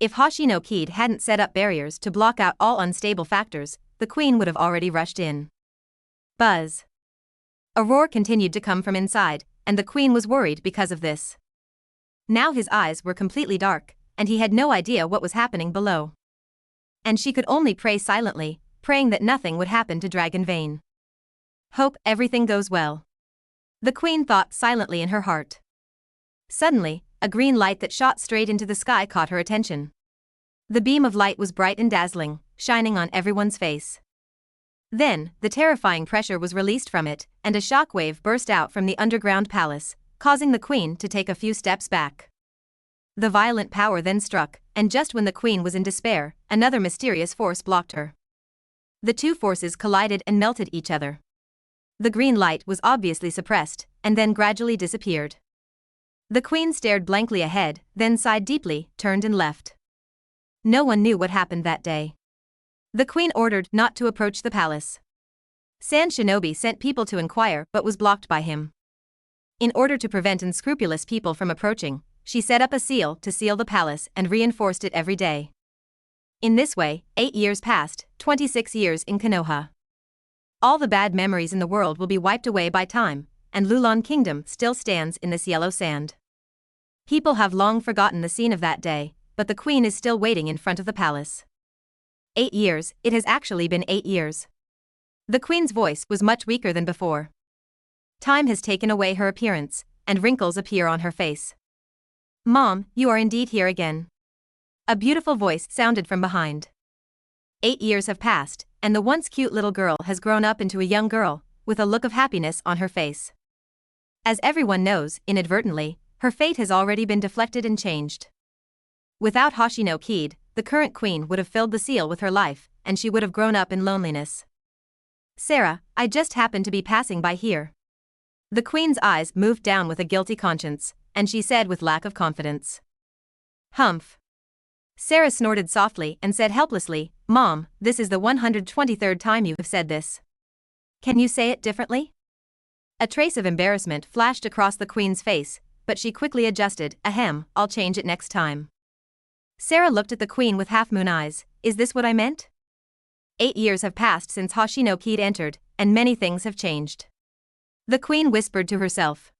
If Hoshino Kaede hadn't set up barriers to block out all unstable factors, the queen would have already rushed in. Buzz. A roar continued to come from inside, and the queen was worried because of this. Now his eyes were completely dark, and he had no idea what was happening below. And she could only pray silently, praying that nothing would happen to Dragon Vein. Hope everything goes well. The queen thought silently in her heart. Suddenly, a green light that shot straight into the sky caught her attention. The beam of light was bright and dazzling, shining on everyone's face. Then, the terrifying pressure was released from it, and a shockwave burst out from the underground palace, causing the queen to take a few steps back. The violent power then struck, and just when the queen was in despair, another mysterious force blocked her. The two forces collided and melted each other. The green light was obviously suppressed, and then gradually disappeared. The queen stared blankly ahead, then sighed deeply, turned and left. No one knew what happened that day. The queen ordered not to approach the palace. Sand Shinobi sent people to inquire but was blocked by him. In order to prevent unscrupulous people from approaching, she set up a seal to seal the palace and reinforced it every day. In this way, 8 years passed, 26 years in Konoha. All the bad memories in the world will be wiped away by time, and Lulan Kingdom still stands in this yellow sand. People have long forgotten the scene of that day, but the queen is still waiting in front of the palace. 8 years, it has actually been 8 years. The queen's voice was much weaker than before. Time has taken away her appearance, and wrinkles appear on her face. Mom, you are indeed here again. A beautiful voice sounded from behind. 8 years have passed, and the once cute little girl has grown up into a young girl, with a look of happiness on her face. As everyone knows, inadvertently, her fate has already been deflected and changed. Without Hoshino Kaede, the current queen would have filled the seal with her life, and she would have grown up in loneliness. Sarah, I just happened to be passing by here. The queen's eyes moved down with a guilty conscience, and she said with lack of confidence. Humph. Sarah snorted softly and said helplessly, Mom, this is the 123rd time you have said this. Can you say it differently? A trace of embarrassment flashed across the queen's face, but she quickly adjusted. Ahem, I'll change it next time. Sarah looked at the queen with half-moon eyes. Is this what I meant? 8 years have passed since Hoshino Kaede entered, and many things have changed. The queen whispered to herself.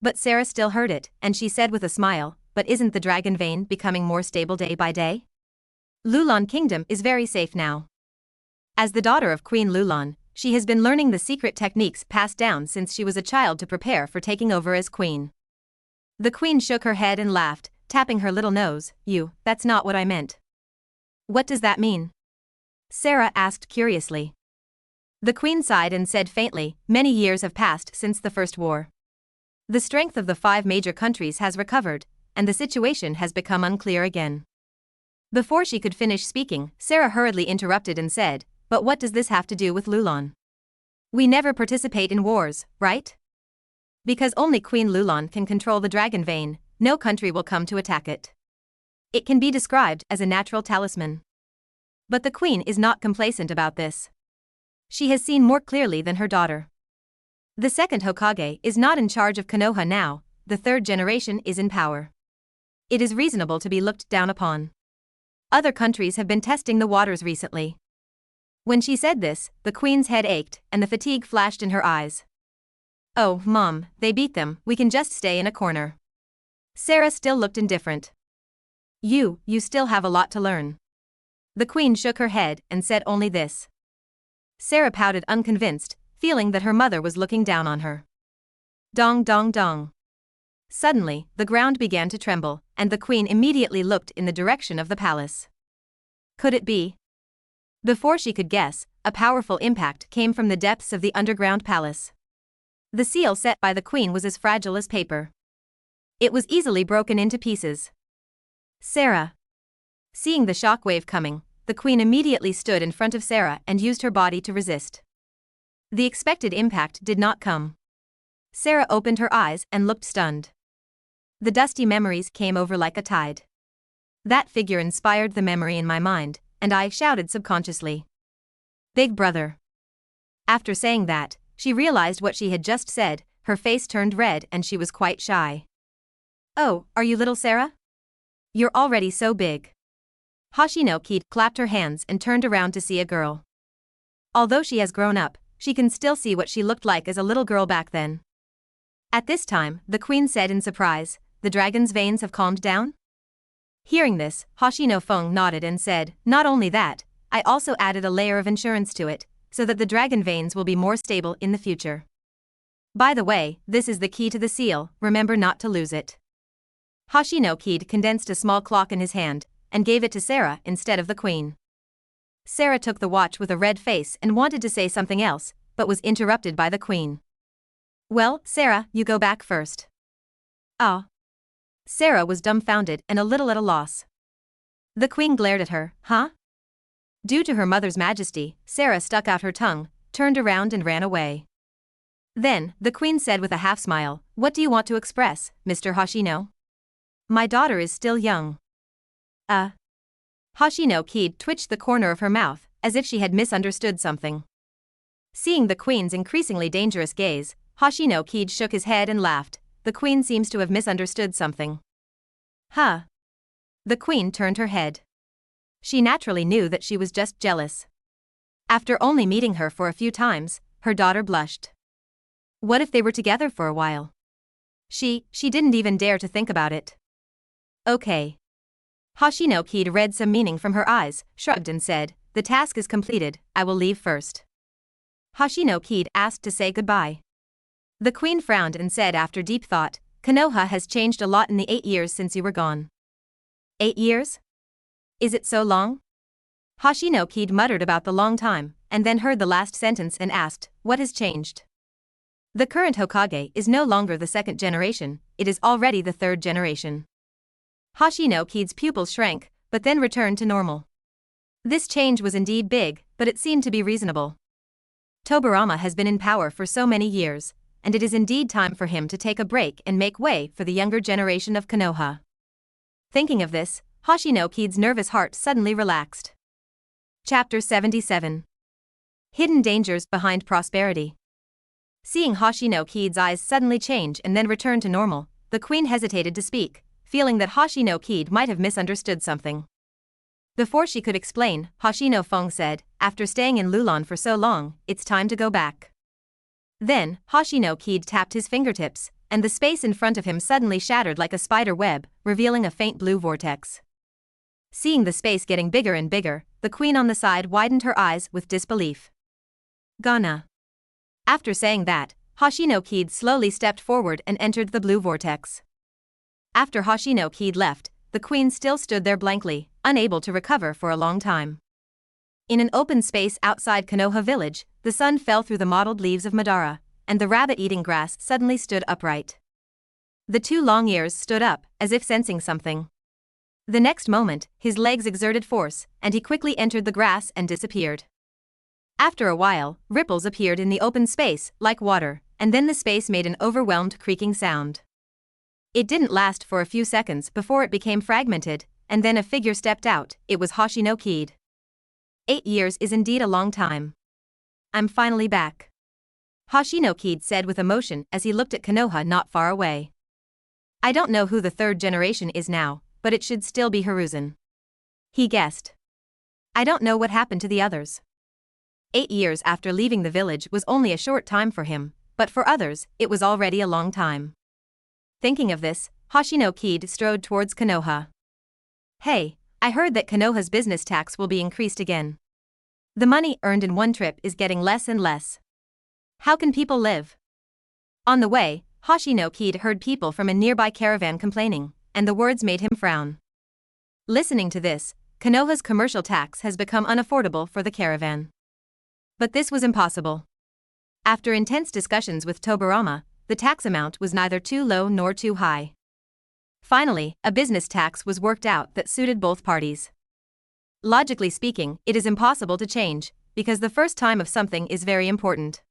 But Sarah still heard it, and she said with a smile, but isn't the dragon vein becoming more stable day by day? Lulan Kingdom is very safe now. As the daughter of Queen Lulan, she has been learning the secret techniques passed down since she was a child to prepare for taking over as queen. The queen shook her head and laughed, tapping her little nose. That's not what I meant. What does that mean? Sarah asked curiously. The queen sighed and said faintly, many years have passed since the First War. The strength of the 5 major countries has recovered, and the situation has become unclear again. Before she could finish speaking, Sarah hurriedly interrupted and said, but what does this have to do with Lulan? We never participate in wars, right? Because only Queen Lulan can control the dragon vein, no country will come to attack it. It can be described as a natural talisman. But the queen is not complacent about this. She has seen more clearly than her daughter. The second Hokage is not in charge of Konoha now, the third generation is in power. It is reasonable to be looked down upon. Other countries have been testing the waters recently. When she said this, the queen's head ached, and the fatigue flashed in her eyes. Oh, Mom, they beat them, we can just stay in a corner. Sarah still looked indifferent. You still have a lot to learn. The queen shook her head and said only this. Sarah pouted unconvinced, feeling that her mother was looking down on her. Dong dong dong. Suddenly, the ground began to tremble, and the queen immediately looked in the direction of the palace. Could it be? Before she could guess, a powerful impact came from the depths of the underground palace. The seal set by the queen was as fragile as paper. It was easily broken into pieces. Sarah. Seeing the shockwave coming, the queen immediately stood in front of Sarah and used her body to resist. The expected impact did not come. Sarah opened her eyes and looked stunned. The dusty memories came over like a tide. That figure inspired the memory in my mind, and I shouted subconsciously. Big brother. After saying that, she realized what she had just said, her face turned red and she was quite shy. Oh, are you little Sarah? You're already so big. Hoshino Kaede clapped her hands and turned around to see a girl. Although she has grown up, she can still see what she looked like as a little girl back then. At this time, the queen said in surprise, the dragon's veins have calmed down? Hearing this, Hoshino Feng nodded and said, not only that, I also added a layer of insurance to it, so that the dragon veins will be more stable in the future. By the way, this is the key to the seal, remember not to lose it. Hoshino Kaede condensed a small clock in his hand, and gave it to Sarah instead of the queen. Sarah took the watch with a red face and wanted to say something else, but was interrupted by the queen. Well, Sarah, you go back first. Ah. Sarah was dumbfounded and a little at a loss. The queen glared at her. Huh? Due to her mother's majesty, Sarah stuck out her tongue, turned around and ran away. Then, the queen said with a half-smile, What do you want to express, Mr. Hoshino? My daughter is still young. Hoshino Kaede twitched the corner of her mouth, as if she had misunderstood something. Seeing the queen's increasingly dangerous gaze, Hoshino Kaede shook his head and laughed. The queen seems to have misunderstood something. Huh? The queen turned her head. She naturally knew that she was just jealous. After only meeting her for a few times, her daughter blushed. What if they were together for a while? She didn't even dare to think about it. Okay. Hoshino Kaede read some meaning from her eyes, shrugged and said, The task is completed, I will leave first. Hoshino Kaede asked to say goodbye. The queen frowned and said after deep thought, Konoha has changed a lot in the 8 years since you were gone. 8 years? Is it so long? Hoshino Kaede muttered about the long time, and then heard the last sentence and asked, What has changed? The current Hokage is no longer the second generation, it is already the third generation. Hoshino Kaede's pupils shrank, but then returned to normal. This change was indeed big, but it seemed to be reasonable. Tobirama has been in power for so many years, and it is indeed time for him to take a break and make way for the younger generation of Konoha. Thinking of this, Hoshino Kaede's nervous heart suddenly relaxed. Chapter 77. Hidden Dangers Behind Prosperity. Seeing Hoshino Kaede's eyes suddenly change and then return to normal, the queen hesitated to speak, feeling that Hoshino Kaede might have misunderstood something. Before she could explain, Hoshino Fong said, After staying in Lulon for so long, it's time to go back. Then, Hoshino Kaede tapped his fingertips, and the space in front of him suddenly shattered like a spider web, revealing a faint blue vortex. Seeing the space getting bigger and bigger, the queen on the side widened her eyes with disbelief. Ghana. After saying that, Hoshino Kaede slowly stepped forward and entered the blue vortex. After Hoshino Kaede left, the queen still stood there blankly, unable to recover for a long time. In an open space outside Konoha village, the sun fell through the mottled leaves of Madara, and the rabbit-eating grass suddenly stood upright. The two long ears stood up, as if sensing something. The next moment, his legs exerted force, and he quickly entered the grass and disappeared. After a while, ripples appeared in the open space, like water, and then the space made an overwhelmed creaking sound. It didn't last for a few seconds before it became fragmented, and then a figure stepped out. It was Hoshino Kaede. 8 years is indeed a long time. I'm finally back. Hoshino Kaede said with emotion as he looked at Konoha not far away. I don't know who the third generation is now, but it should still be Hiruzen. He guessed. I don't know what happened to the others. 8 years after leaving the village was only a short time for him, but for others, it was already a long time. Thinking of this, Hoshino Kaede strode towards Konoha. Hey, I heard that Konoha's business tax will be increased again. The money earned in one trip is getting less and less. How can people live? On the way, Hoshino Kaede heard people from a nearby caravan complaining, and the words made him frown. Listening to this, Konoha's commercial tax has become unaffordable for the caravan. But this was impossible. After intense discussions with Tobirama, the tax amount was neither too low nor too high. Finally, a business tax was worked out that suited both parties. Logically speaking, it is impossible to change, because the first time of something is very important.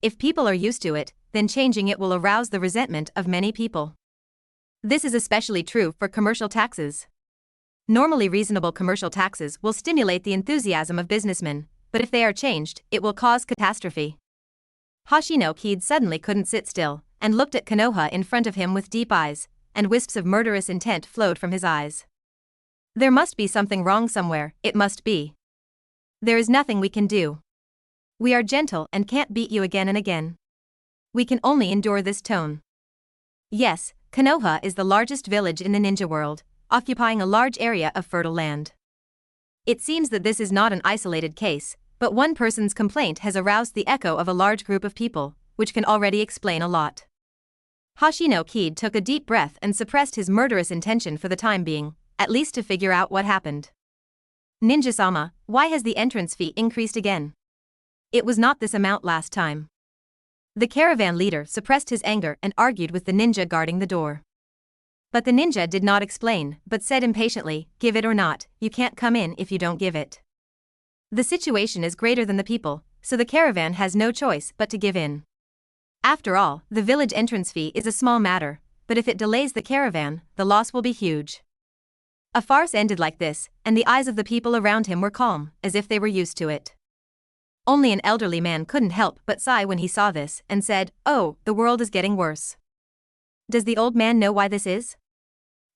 If people are used to it, then changing it will arouse the resentment of many people. This is especially true for commercial taxes. Normally reasonable commercial taxes will stimulate the enthusiasm of businessmen, but if they are changed, it will cause catastrophe. Hoshino Kaede suddenly couldn't sit still, and looked at Konoha in front of him with deep eyes, and wisps of murderous intent flowed from his eyes. There must be something wrong somewhere, it must be. There is nothing we can do. We are gentle and can't beat you again and again. We can only endure this tone. Yes, Konoha is the largest village in the ninja world, occupying a large area of fertile land. It seems that this is not an isolated case, but one person's complaint has aroused the echo of a large group of people, which can already explain a lot. Hoshino Kaede took a deep breath and suppressed his murderous intention for the time being, at least to figure out what happened. Ninja-sama, why has the entrance fee increased again? It was not this amount last time. The caravan leader suppressed his anger and argued with the ninja guarding the door. But the ninja did not explain, but said impatiently, give it or not, you can't come in if you don't give it. The situation is greater than the people, so the caravan has no choice but to give in. After all, the village entrance fee is a small matter, but if it delays the caravan, the loss will be huge. A farce ended like this, and the eyes of the people around him were calm, as if they were used to it. Only an elderly man couldn't help but sigh when he saw this, and said, oh, the world is getting worse. Does the old man know why this is?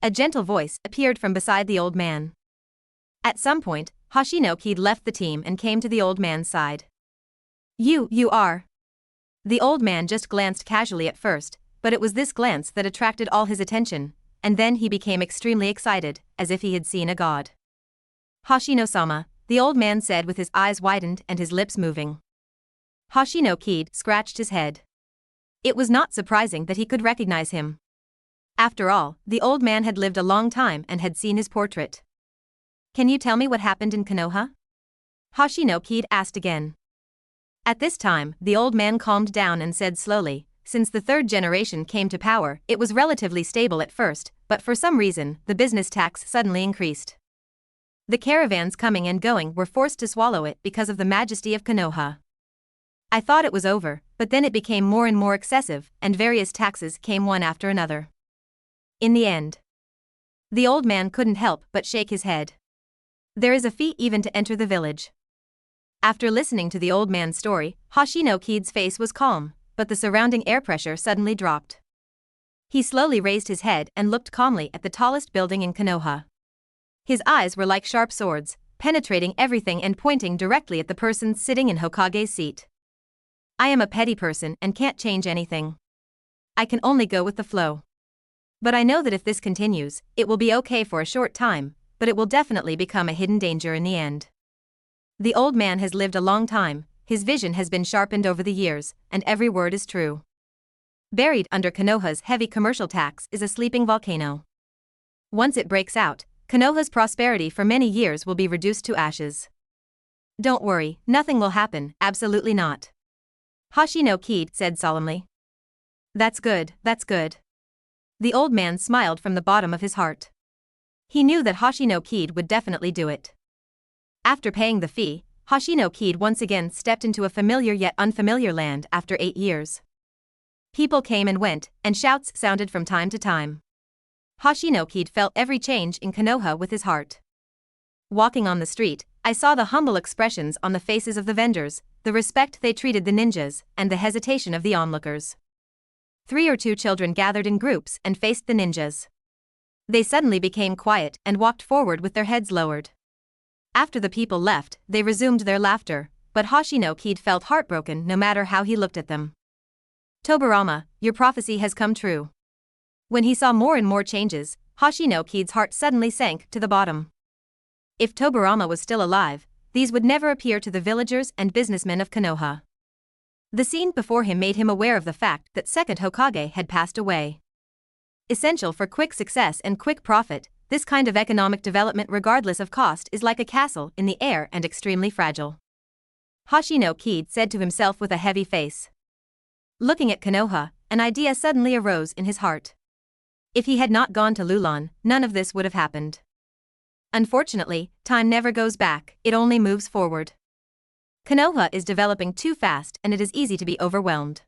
A gentle voice appeared from beside the old man. At some point, Hoshino Kaede left the team and came to the old man's side. You are. The old man just glanced casually at first, but it was this glance that attracted all his attention, and then he became extremely excited, as if he had seen a god. Hoshino-sama, the old man said with his eyes widened and his lips moving. Hoshino Kaede scratched his head. It was not surprising that he could recognize him. After all, the old man had lived a long time and had seen his portrait. Can you tell me what happened in Konoha? Hoshino Kaede asked again. At this time, the old man calmed down and said slowly, since the third generation came to power, it was relatively stable at first, but for some reason, the business tax suddenly increased. The caravans coming and going were forced to swallow it because of the majesty of Konoha. I thought it was over, but then it became more and more excessive, and various taxes came one after another. In the end, the old man couldn't help but shake his head. There is a fee even to enter the village. After listening to the old man's story, Hoshino Kaede's face was calm, but the surrounding air pressure suddenly dropped. He slowly raised his head and looked calmly at the tallest building in Konoha. His eyes were like sharp swords, penetrating everything and pointing directly at the person sitting in Hokage's seat. I am a petty person and can't change anything. I can only go with the flow. But I know that if this continues, it will be okay for a short time, but it will definitely become a hidden danger in the end. The old man has lived a long time, his vision has been sharpened over the years, and every word is true. Buried under Konoha's heavy commercial tax is a sleeping volcano. Once it breaks out, Konoha's prosperity for many years will be reduced to ashes. Don't worry, nothing will happen, absolutely not. Hoshino Kaede said solemnly. That's good, that's good. The old man smiled from the bottom of his heart. He knew that Hoshino Kaede would definitely do it. After paying the fee, Hoshino Kaede once again stepped into a familiar yet unfamiliar land after 8 years. People came and went, and shouts sounded from time to time. Hoshino Kaede felt every change in Konoha with his heart. Walking on the street, I saw the humble expressions on the faces of the vendors, the respect they treated the ninjas, and the hesitation of the onlookers. 3 or 2 children gathered in groups and faced the ninjas. They suddenly became quiet and walked forward with their heads lowered. After the people left, they resumed their laughter, but Hoshino Kaede felt heartbroken no matter how he looked at them. Tobarama, your prophecy has come true. When he saw more and more changes, Hoshino Kaede's heart suddenly sank to the bottom. If Tobarama was still alive, these would never appear to the villagers and businessmen of Konoha. The scene before him made him aware of the fact that second Hokage had passed away. Essential for quick success and quick profit, this kind of economic development regardless of cost is like a castle in the air and extremely fragile. Hoshino Kaede said to himself with a heavy face. Looking at Konoha, an idea suddenly arose in his heart. If he had not gone to Lulan, none of this would have happened. Unfortunately, time never goes back, it only moves forward. Konoha is developing too fast and it is easy to be overwhelmed.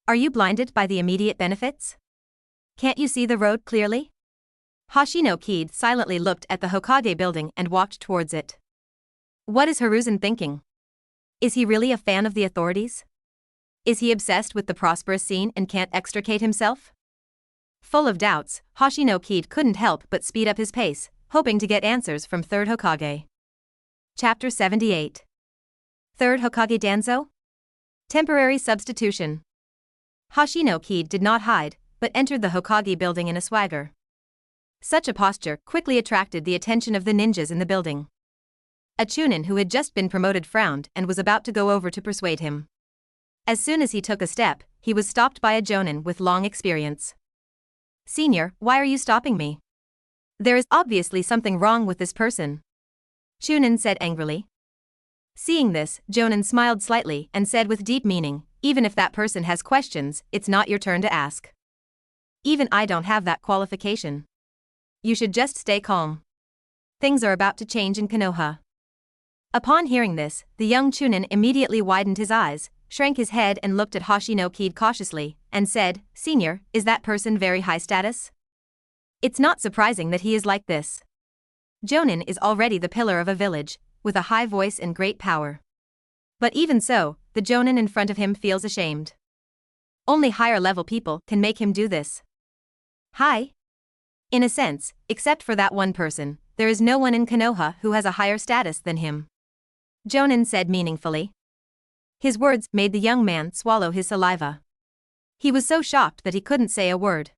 Are you blinded by the immediate benefits? Can't you see the road clearly? Hoshino Kaede silently looked at the Hokage building and walked towards it. What is Hiruzen thinking? Is he really a fan of the authorities? Is he obsessed with the prosperous scene and can't extricate himself? Full of doubts, Hoshino Kaede couldn't help but speed up his pace, hoping to get answers from Third Hokage. Chapter 78. Third Hokage Danzo? Temporary substitution. Hoshino Kaede did not hide, but entered the Hokage building in a swagger. Such a posture quickly attracted the attention of the ninjas in the building. A chunin who had just been promoted frowned and was about to go over to persuade him. As soon as he took a step, he was stopped by a jonin with long experience. Senior, why are you stopping me? There is obviously something wrong with this person. Chunin said angrily. Seeing this, Jonin smiled slightly and said with deep meaning, even if that person has questions, it's not your turn to ask. Even I don't have that qualification. You should just stay calm. Things are about to change in Konoha. Upon hearing this, the young Chunin immediately widened his eyes, shrank his head and looked at Hoshino Kaede cautiously, and said, Senior, is that person very high status? It's not surprising that he is like this. Jonin is already the pillar of a village, with a high voice and great power. But even so, the Jonin in front of him feels ashamed. Only higher level people can make him do this. Hi? In a sense, except for that one person, there is no one in Konoha who has a higher status than him. Jonin said meaningfully. His words made the young man swallow his saliva. He was so shocked that he couldn't say a word.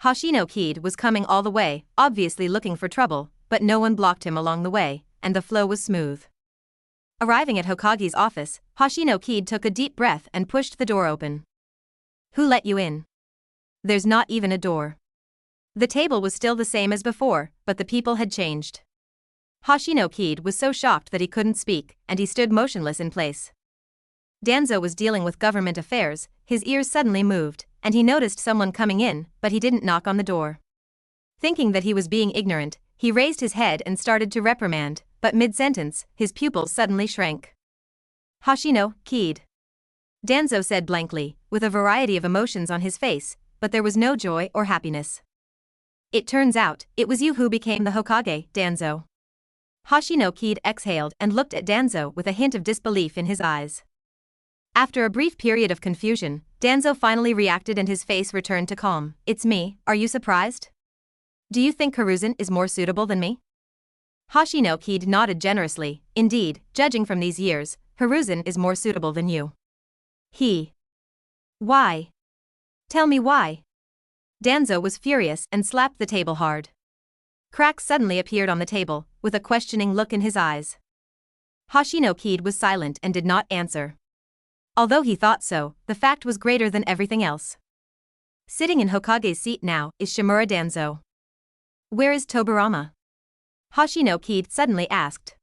Hoshino Kaede was coming all the way, obviously looking for trouble, but no one blocked him along the way, and the flow was smooth. Arriving at Hokage's office, Hoshino Kaede took a deep breath and pushed the door open. Who let you in? There's not even a door. The table was still the same as before, but the people had changed. Hoshino Kaede was so shocked that he couldn't speak, and he stood motionless in place. Danzo was dealing with government affairs, his ears suddenly moved, and he noticed someone coming in, but he didn't knock on the door. Thinking that he was being ignorant, he raised his head and started to reprimand, but mid-sentence, his pupils suddenly shrank. Hoshino Kaede. Danzo said blankly, with a variety of emotions on his face, but there was no joy or happiness. It turns out, it was you who became the Hokage, Danzo. Hoshino Kaede exhaled and looked at Danzo with a hint of disbelief in his eyes. After a brief period of confusion, Danzo finally reacted and his face returned to calm. It's me, are you surprised? Do you think Hiruzen is more suitable than me? Hoshino Kaede nodded generously. Indeed, judging from these years, Hiruzen is more suitable than you. Why? Tell me why. Danzo was furious and slapped the table hard. Cracks suddenly appeared on the table, with a questioning look in his eyes. Hoshino Kaede was silent and did not answer. Although he thought so, the fact was greater than everything else. Sitting in Hokage's seat now is Shimura Danzo. Where is Tobirama? Hoshino Kaede suddenly asked.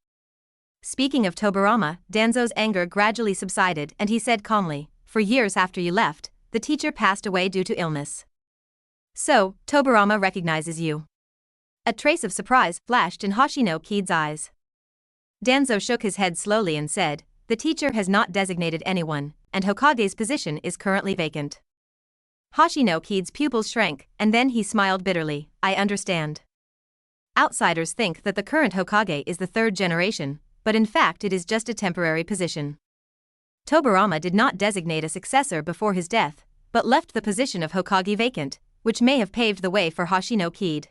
Speaking of Tobirama, Danzo's anger gradually subsided and he said calmly, for years after you left, the teacher passed away due to illness. So, Tobirama recognizes you. A trace of surprise flashed in Hoshino Kaede's eyes. Danzo shook his head slowly and said, the teacher has not designated anyone, and Hokage's position is currently vacant. Hoshino Kaede's pupils shrank, and then he smiled bitterly. I understand. Outsiders think that the current Hokage is the third generation, but in fact it is just a temporary position. Tobirama did not designate a successor before his death, but left the position of Hokage vacant, which may have paved the way for Hoshino Kaede.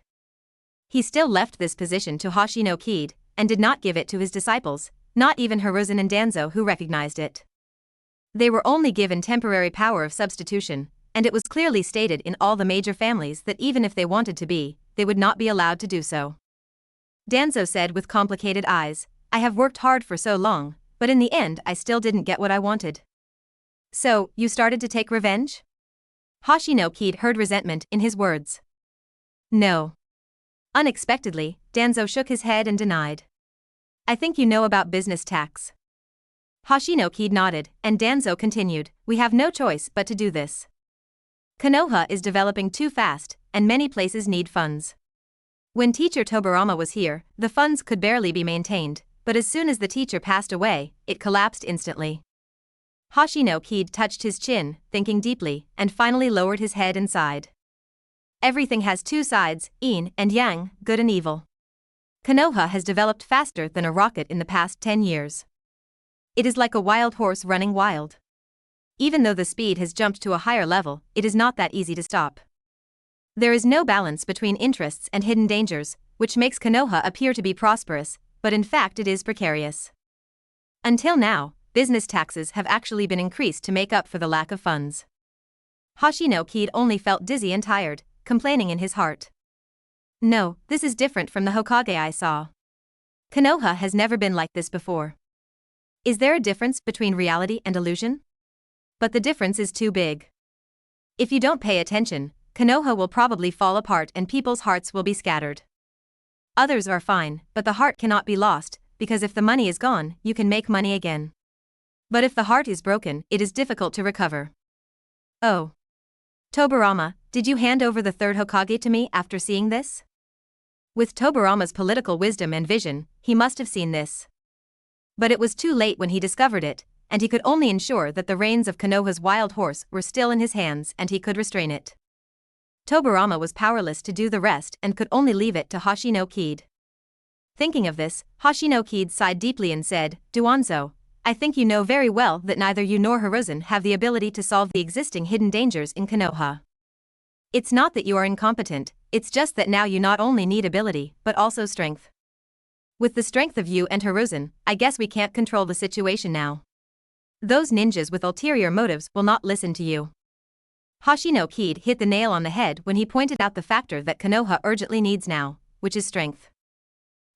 He still left this position to Hoshino Kaede, and did not give it to his disciples, not even Hiruzen and Danzo who recognized it. They were only given temporary power of substitution, and it was clearly stated in all the major families that even if they wanted to be, they would not be allowed to do so. Danzo said with complicated eyes, I have worked hard for so long, but in the end I still didn't get what I wanted. So, you started to take revenge? Hoshino Kaede heard resentment in his words. No. Unexpectedly, Danzo shook his head and denied. I think you know about business tax. Hoshino Kaede nodded, and Danzo continued, we have no choice but to do this. Konoha is developing too fast, and many places need funds. When teacher Tobirama was here, the funds could barely be maintained, but as soon as the teacher passed away, it collapsed instantly. Hoshino Kaede touched his chin, thinking deeply, and finally lowered his head and sighed. Everything has two sides, yin and yang, good and evil. Konoha has developed faster than a rocket in the past 10 years. It is like a wild horse running wild. Even though the speed has jumped to a higher level, it is not that easy to stop. There is no balance between interests and hidden dangers, which makes Konoha appear to be prosperous, but in fact it is precarious. Until now, business taxes have actually been increased to make up for the lack of funds. Hoshino Kaede only felt dizzy and tired, complaining in his heart. No, this is different from the Hokage I saw. Konoha has never been like this before. Is there a difference between reality and illusion? But the difference is too big. If you don't pay attention, Konoha will probably fall apart and people's hearts will be scattered. Others are fine, but the heart cannot be lost, because if the money is gone, you can make money again. But if the heart is broken, it is difficult to recover. Oh. Tobirama, did you hand over the third Hokage to me after seeing this? With Tobirama's political wisdom and vision, he must have seen this. But it was too late when he discovered it, and he could only ensure that the reins of Konoha's wild horse were still in his hands and he could restrain it. Tobirama was powerless to do the rest and could only leave it to Hoshino Kaede. Thinking of this, Hoshino Kaede sighed deeply and said, Duanzo, I think you know very well that neither you nor Hiruzen have the ability to solve the existing hidden dangers in Konoha. It's not that you are incompetent, it's just that now you not only need ability, but also strength. With the strength of you and Hiruzen, I guess we can't control the situation now. Those ninjas with ulterior motives will not listen to you. Hoshino Kaede hit the nail on the head when he pointed out the factor that Konoha urgently needs now, which is strength.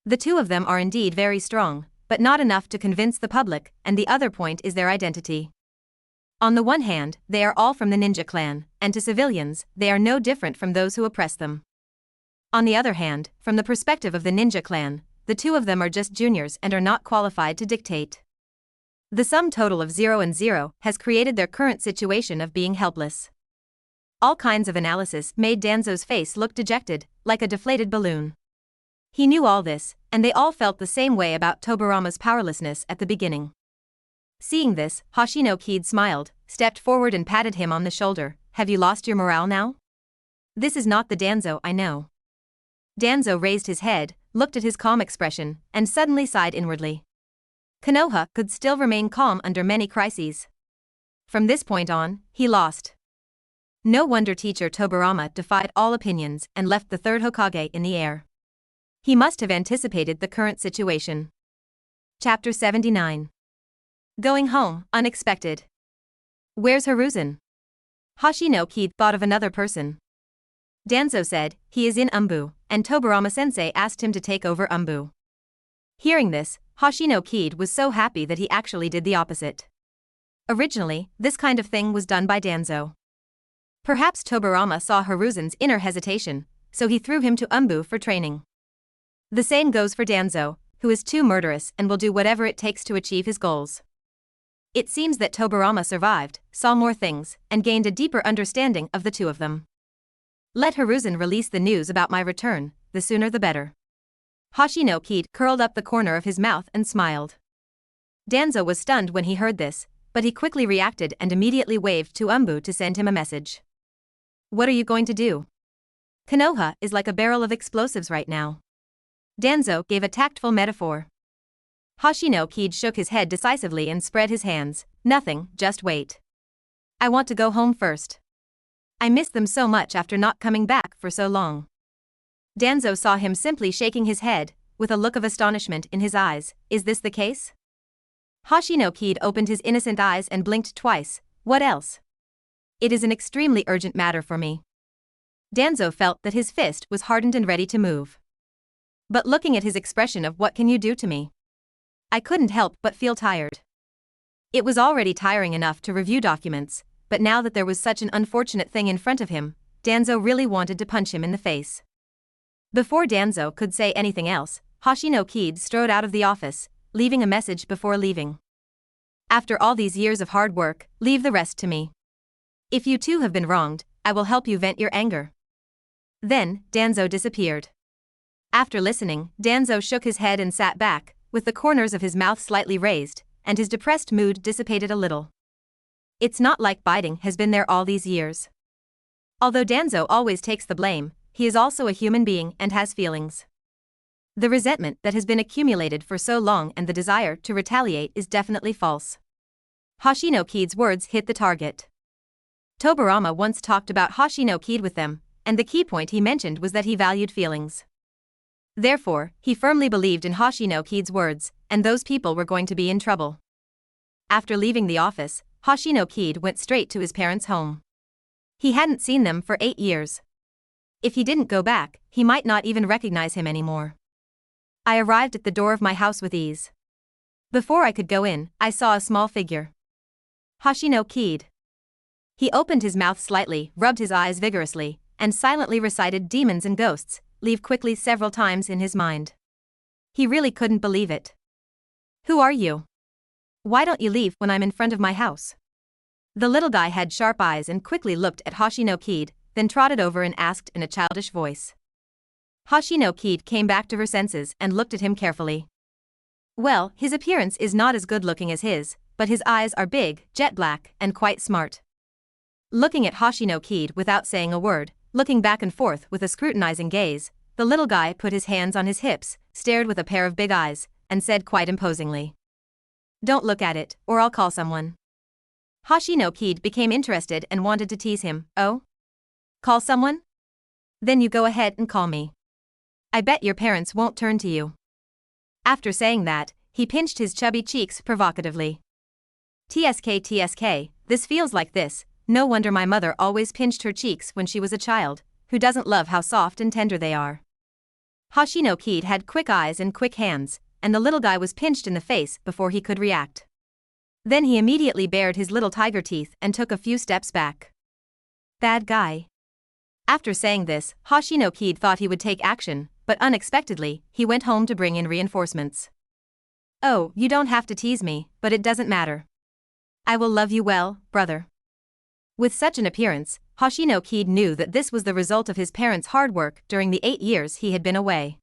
The two of them are indeed very strong, but not enough to convince the public, and the other point is their identity. On the one hand, they are all from the ninja clan, and to civilians, they are no different from those who oppress them. On the other hand, from the perspective of the ninja clan, the two of them are just juniors and are not qualified to dictate. The sum total of 0 and 0 has created their current situation of being helpless. All kinds of analysis made Danzo's face look dejected, like a deflated balloon. He knew all this, and they all felt the same way about Tobirama's powerlessness at the beginning. Seeing this, Hoshino Kaede smiled, stepped forward and patted him on the shoulder. Have you lost your morale now? This is not the Danzo I know. Danzo raised his head, looked at his calm expression, and suddenly sighed inwardly. Konoha could still remain calm under many crises. From this point on, he lost. No wonder teacher Tobirama defied all opinions and left the third Hokage in the air. He must have anticipated the current situation. Chapter 79. Going home, unexpected. Where's Hiruzen? Hoshino Kaede thought of another person. Danzo said, he is in Umbu, and Tobirama-sensei asked him to take over Umbu. Hearing this, Hoshino Kaede was so happy that he actually did the opposite. Originally, this kind of thing was done by Danzo. Perhaps Tobirama saw Hiruzen's inner hesitation, so he threw him to Umbu for training. The same goes for Danzo, who is too murderous and will do whatever it takes to achieve his goals. It seems that Tobirama survived, saw more things, and gained a deeper understanding of the two of them. Let Hiruzen release the news about my return, the sooner the better. Hoshino Kaede curled up the corner of his mouth and smiled. Danzo was stunned when he heard this, but he quickly reacted and immediately waved to Umbu to send him a message. What are you going to do? Konoha is like a barrel of explosives right now. Danzo gave a tactful metaphor. Hoshino Kaede shook his head decisively and spread his hands. Nothing, just wait. I want to go home first. I missed them so much after not coming back for so long. Danzo saw him simply shaking his head, with a look of astonishment in his eyes. Is this the case? Hoshino Kaede opened his innocent eyes and blinked twice. What else? It is an extremely urgent matter for me. Danzo felt that his fist was hardened and ready to move. But looking at his expression of what can you do to me? I couldn't help but feel tired. It was already tiring enough to review documents, but now that there was such an unfortunate thing in front of him, Danzo really wanted to punch him in the face. Before Danzo could say anything else, Hoshino Kaede strode out of the office, leaving a message before leaving. After all these years of hard work, leave the rest to me. If you too have been wronged, I will help you vent your anger. Then, Danzo disappeared. After listening, Danzo shook his head and sat back, with the corners of his mouth slightly raised, and his depressed mood dissipated a little. It's not like biting has been there all these years. Although Danzo always takes the blame, he is also a human being and has feelings. The resentment that has been accumulated for so long and the desire to retaliate is definitely false. Hoshino Kaede's words hit the target. Tobirama once talked about Hoshino Kaede with them, and the key point he mentioned was that he valued feelings. Therefore, he firmly believed in Hoshino Kaede's words, and those people were going to be in trouble. After leaving the office, Hoshino Kaede went straight to his parents' home. He hadn't seen them for 8 years. If he didn't go back, he might not even recognize him anymore. I arrived at the door of my house with ease. Before I could go in, I saw a small figure. Hoshino Kaede. He opened his mouth slightly, rubbed his eyes vigorously, and silently recited demons and ghosts, leave quickly several times in his mind. He really couldn't believe it. Who are you? Why don't you leave when I'm in front of my house? The little guy had sharp eyes and quickly looked at Hoshino Kaede, then trotted over and asked in a childish voice. Hoshino Kaede came back to her senses and looked at him carefully. Well, his appearance is not as good looking as his, but his eyes are big, jet black, and quite smart. Looking at Hoshino Kaede without saying a word, looking back and forth with a scrutinizing gaze, the little guy put his hands on his hips, stared with a pair of big eyes, and said quite imposingly. Don't look at it, or I'll call someone. Hoshino Kaede became interested and wanted to tease him. Oh? Call someone? Then you go ahead and call me. I bet your parents won't turn to you. After saying that, he pinched his chubby cheeks provocatively. TSK, this feels like this. No wonder my mother always pinched her cheeks when she was a child. Who doesn't love how soft and tender they are? Hoshino Kaede had quick eyes and quick hands, and the little guy was pinched in the face before he could react. Then he immediately bared his little tiger teeth and took a few steps back. Bad guy. After saying this, Hoshino Kaede thought he would take action, but unexpectedly, he went home to bring in reinforcements. Oh, you don't have to tease me, but it doesn't matter. I will love you well, brother. With such an appearance, Hoshino Kaede knew that this was the result of his parents' hard work during the 8 years he had been away.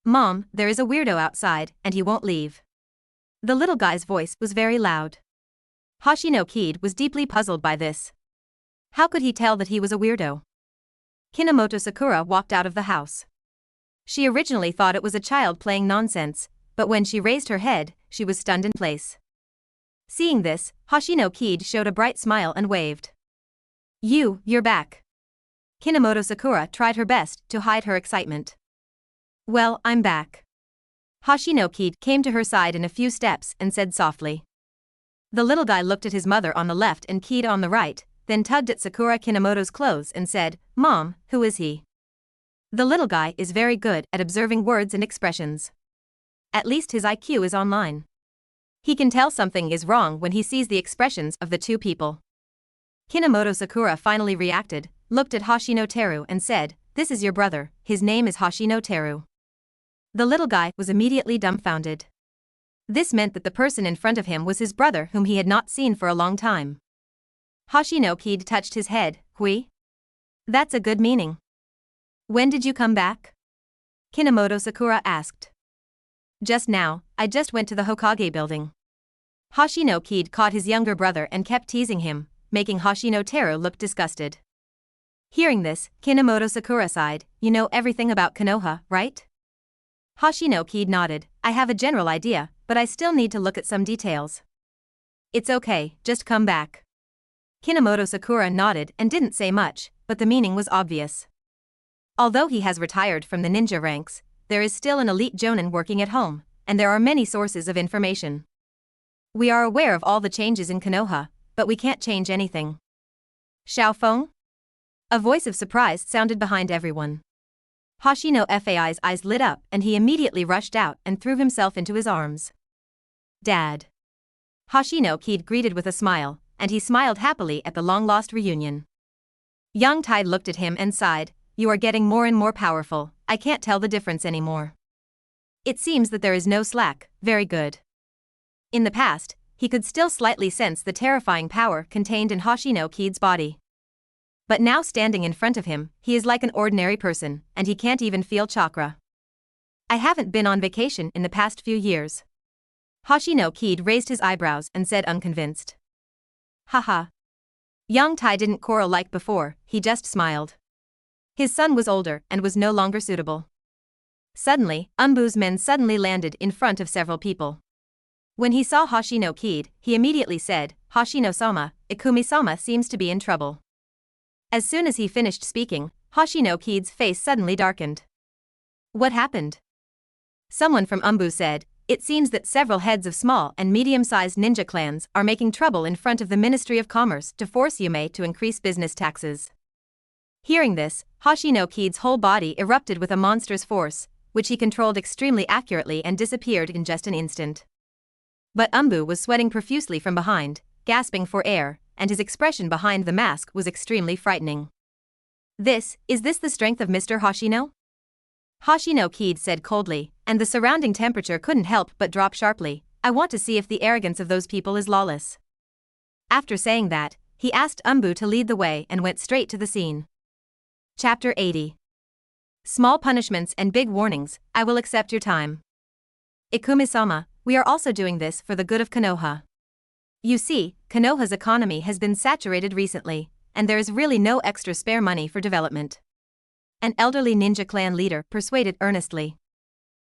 Mom, there is a weirdo outside, and he won't leave. The little guy's voice was very loud. Hoshino Kaede was deeply puzzled by this. How could he tell that he was a weirdo? Kinomoto Sakura walked out of the house. She originally thought it was a child playing nonsense, but when she raised her head, she was stunned in place. Seeing this, Hoshino Kaede showed a bright smile and waved. You're back. Kinomoto Sakura tried her best to hide her excitement. Well, I'm back. Hoshino Kaede came to her side in a few steps and said softly. The little guy looked at his mother on the left and Kaede on the right, then tugged at Sakura Kinomoto's clothes and said, Mom, who is he? The little guy is very good at observing words and expressions. At least his IQ is online. He can tell something is wrong when he sees the expressions of the two people. Kinomoto Sakura finally reacted, looked at Hoshino Teru and said, This is your brother, his name is Hoshino Teru. The little guy was immediately dumbfounded. This meant that the person in front of him was his brother whom he had not seen for a long time. Hoshino Kaede touched his head. Hui? That's a good meaning. When did you come back? Kinomoto Sakura asked. Just now, I just went to the Hokage building. Hoshino Kaede caught his younger brother and kept teasing him, making Hoshino Teru look disgusted. Hearing this, Kinomoto Sakura sighed. You know everything about Konoha, right? Hoshino Kaede nodded. I have a general idea, but I still need to look at some details. It's okay, just come back. Kinomoto Sakura nodded and didn't say much, but the meaning was obvious. Although he has retired from the ninja ranks, there is still an elite jonin working at home, and there are many sources of information. We are aware of all the changes in Konoha, but we can't change anything. Xiaofeng? A voice of surprise sounded behind everyone. Hoshino Fai's eyes lit up and he immediately rushed out and threw himself into his arms. Dad. Hoshino Kaede greeted with a smile, and he smiled happily at the long-lost reunion. Yang Tai looked at him and sighed. You are getting more and more powerful, I can't tell the difference anymore. It seems that there is no slack, very good. In the past, he could still slightly sense the terrifying power contained in Hoshino Kaede's body. But now standing in front of him, he is like an ordinary person, and he can't even feel chakra. I haven't been on vacation in the past few years. Hoshino Kaede raised his eyebrows and said unconvinced. Haha. Yang Tai didn't quarrel like before, he just smiled. His son was older and was no longer suitable. Suddenly, Umbu's men suddenly landed in front of several people. When he saw Hoshino Kaede, he immediately said, Hoshino-sama, Ikumi-sama seems to be in trouble. As soon as he finished speaking, Hoshino Kaede's face suddenly darkened. What happened? Someone from Umbu said, it seems that several heads of small and medium-sized ninja clans are making trouble in front of the Ministry of Commerce to force Yume to increase business taxes. Hearing this, Hoshino Kaede's whole body erupted with a monstrous force, which he controlled extremely accurately and disappeared in just an instant. But Umbu was sweating profusely from behind, gasping for air, and his expression behind the mask was extremely frightening. Is this the strength of Mr. Hoshino? Hoshino Kaede said coldly, and the surrounding temperature couldn't help but drop sharply. I want to see if the arrogance of those people is lawless. After saying that, he asked Umbu to lead the way and went straight to the scene. Chapter 80. Small punishments and big warnings, I will accept your time. Ikumi-sama, we are also doing this for the good of Konoha. You see, Konoha's economy has been saturated recently, and there is really no extra spare money for development. An elderly ninja clan leader persuaded earnestly.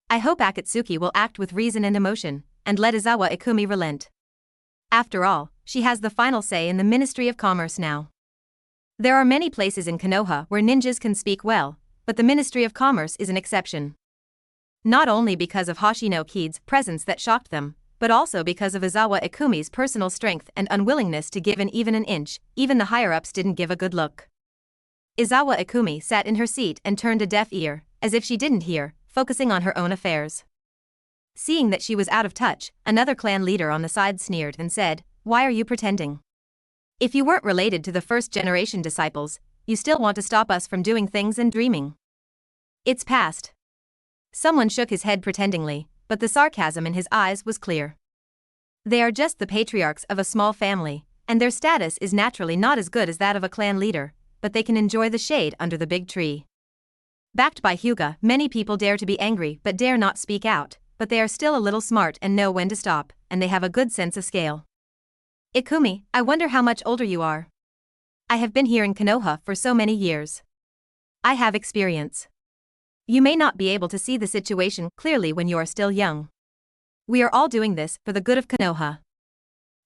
I hope Akatsuki will act with reason and emotion, and let Izawa Ikumi relent. After all, she has the final say in the Ministry of Commerce now. There are many places in Konoha where ninjas can speak well, but the Ministry of Commerce is an exception. Not only because of Hoshino Kaede's presence that shocked them, but also because of Izawa Ikumi's personal strength and unwillingness to give even an inch. Even the higher-ups didn't give a good look. Izawa Ikumi sat in her seat and turned a deaf ear, as if she didn't hear, focusing on her own affairs. Seeing that she was out of touch, another clan leader on the side sneered and said, "Why are you pretending? If you weren't related to the first-generation disciples, you still want to stop us from doing things and dreaming. It's past." Someone shook his head pretendingly, but the sarcasm in his eyes was clear. They are just the patriarchs of a small family, and their status is naturally not as good as that of a clan leader, but they can enjoy the shade under the big tree. Backed by Hyuga, many people dare to be angry but dare not speak out, but they are still a little smart and know when to stop, and they have a good sense of scale. Ikumi, I wonder how much older you are. I have been here in Konoha for so many years. I have experience. You may not be able to see the situation clearly when you are still young. We are all doing this for the good of Konoha.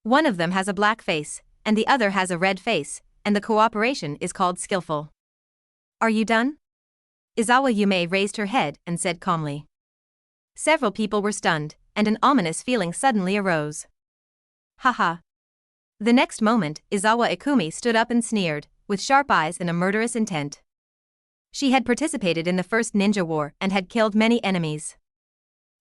One of them has a black face, and the other has a red face, and the cooperation is called skillful. Are you done? Izawa Yume raised her head and said calmly. Several people were stunned, and an ominous feeling suddenly arose. Haha. The next moment, Izawa Ikumi stood up and sneered, with sharp eyes and a murderous intent. She had participated in the first ninja war and had killed many enemies.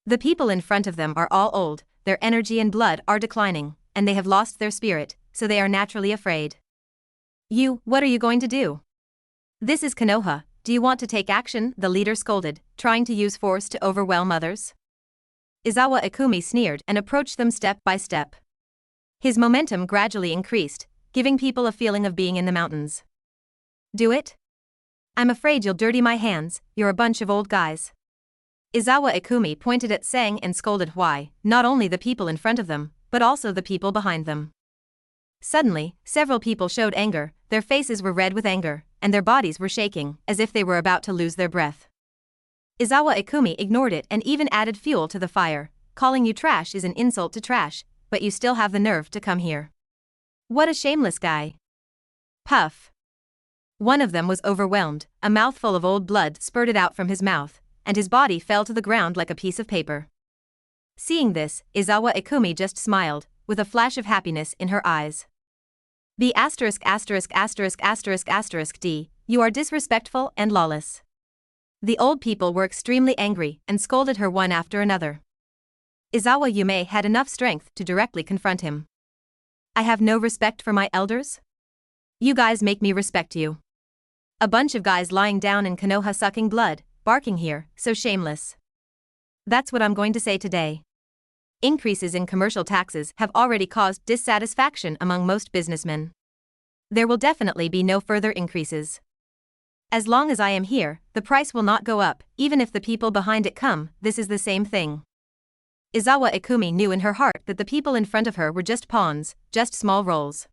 The people in front of them are all old, their energy and blood are declining, and they have lost their spirit, so they are naturally afraid. What are you going to do? This is Konoha, do you want to take action? The leader scolded, trying to use force to overwhelm others. Izawa Ikumi sneered and approached them step by step. His momentum gradually increased, giving people a feeling of being in the mountains. Do it? I'm afraid you'll dirty my hands, you're a bunch of old guys. Izawa Ikumi pointed at Sang and scolded why, not only the people in front of them, but also the people behind them. Suddenly, several people showed anger, their faces were red with anger, and their bodies were shaking, as if they were about to lose their breath. Izawa Ikumi ignored it and even added fuel to the fire. Calling you trash is an insult to trash, but you still have the nerve to come here. What a shameless guy. Puff. One of them was overwhelmed, a mouthful of old blood spurted out from his mouth, and his body fell to the ground like a piece of paper. Seeing this, Izawa Ikumi just smiled, with a flash of happiness in her eyes. B************************************************************************************************************************************************************************************************************************************************************************** You are disrespectful and lawless. This is Izawa Ikumi. The old people were extremely angry and scolded her one after another. Izawa Yume had enough strength to directly confront him. I have no respect for my elders? You guys make me respect you. A bunch of guys lying down in Konoha sucking blood, barking here, so shameless. That's what I'm going to say today. Increases in commercial taxes have already caused dissatisfaction among most businessmen. There will definitely be no further increases. As long as I am here, the price will not go up, even if the people behind it come, this is the same thing. Izawa Ikumi knew in her heart that the people in front of her were just pawns, just small roles.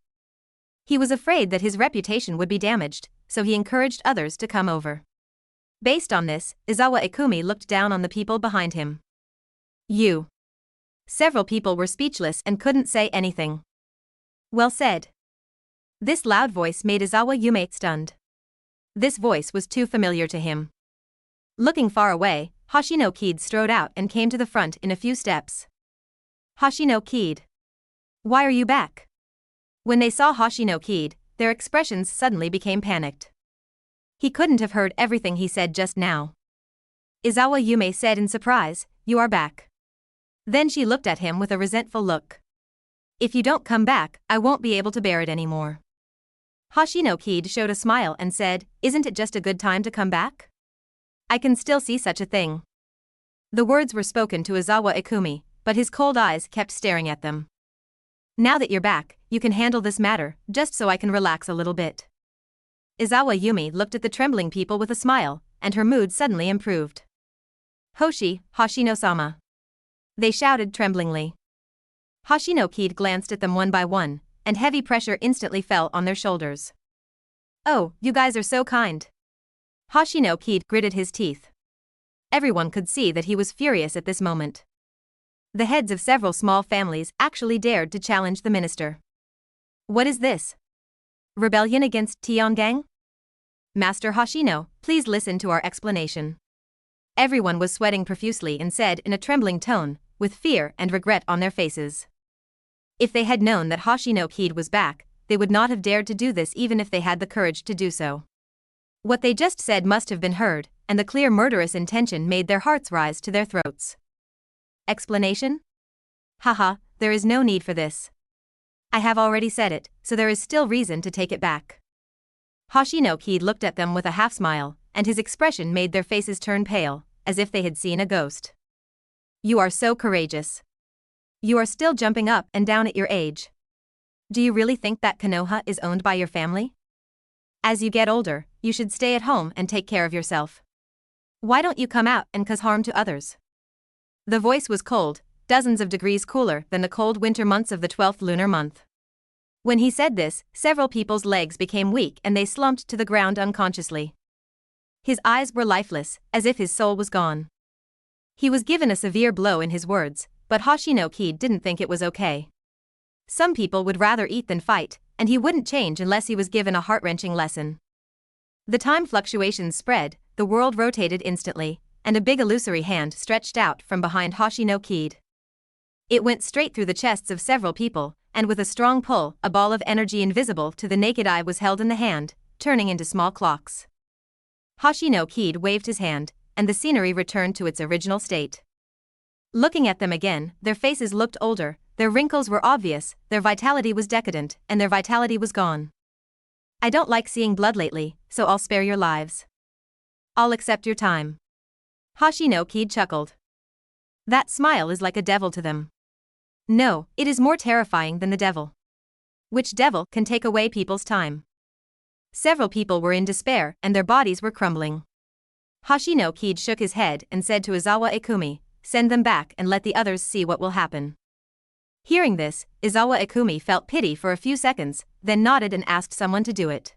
He was afraid that his reputation would be damaged, so he encouraged others to come over. Based on this, Izawa Ikumi looked down on the people behind him. You. Several people were speechless and couldn't say anything. Well said. This loud voice made Izawa Yume stunned. This voice was too familiar to him. Looking far away, Hoshino Kaede strode out and came to the front in a few steps. Hoshino Kaede. Why are you back? When they saw Hoshino Kaede, their expressions suddenly became panicked. He couldn't have heard everything he said just now. Izawa Yume said in surprise, "You are back." Then she looked at him with a resentful look. If you don't come back, I won't be able to bear it anymore. Hoshino Kaede showed a smile and said, "Isn't it just a good time to come back?" I can still see such a thing. The words were spoken to Izawa Ikumi, but his cold eyes kept staring at them. Now that you're back, you can handle this matter, just so I can relax a little bit. Izawa Yumi looked at the trembling people with a smile, and her mood suddenly improved. Hoshino-sama. They shouted tremblingly. Hoshino Kaede glanced at them one by one, and heavy pressure instantly fell on their shoulders. Oh, you guys are so kind. Hoshino Kaede gritted his teeth. Everyone could see that he was furious at this moment. The heads of several small families actually dared to challenge the minister. What is this? Rebellion against Tiangang? Master Hoshino, please listen to our explanation. Everyone was sweating profusely and said in a trembling tone, with fear and regret on their faces. If they had known that Hoshino Kaede was back, they would not have dared to do this even if they had the courage to do so. What they just said must have been heard, and the clear murderous intention made their hearts rise to their throats. Explanation? Haha, there is no need for this. I have already said it, so there is still reason to take it back. Hoshino Kaede looked at them with a half-smile, and his expression made their faces turn pale, as if they had seen a ghost. You are so courageous. You are still jumping up and down at your age. Do you really think that Konoha is owned by your family? As you get older, you should stay at home and take care of yourself. Why don't you come out and cause harm to others? The voice was cold, dozens of degrees cooler than the cold winter months of the 12th lunar month. When he said this, several people's legs became weak and they slumped to the ground unconsciously. His eyes were lifeless, as if his soul was gone. He was given a severe blow in his words, but Hoshino Kaede didn't think it was okay. Some people would rather eat than fight, and he wouldn't change unless he was given a heart-wrenching lesson. The time fluctuations spread, the world rotated instantly, and a big illusory hand stretched out from behind Hoshino Kaede. It went straight through the chests of several people, and with a strong pull, a ball of energy invisible to the naked eye was held in the hand, turning into small clocks. Hoshino Kaede waved his hand, and the scenery returned to its original state. Looking at them again, their faces looked older, their wrinkles were obvious, their vitality was decadent, and their vitality was gone. I don't like seeing blood lately, so I'll spare your lives. I'll accept your time. Hoshino Kaede chuckled. That smile is like a devil to them. No, it is more terrifying than the devil. Which devil can take away people's time? Several people were in despair and their bodies were crumbling. Hoshino Kaede shook his head and said to Izawa Ikumi, send them back and let the others see what will happen. Hearing this, Izawa Ikumi felt pity for a few seconds, then nodded and asked someone to do it.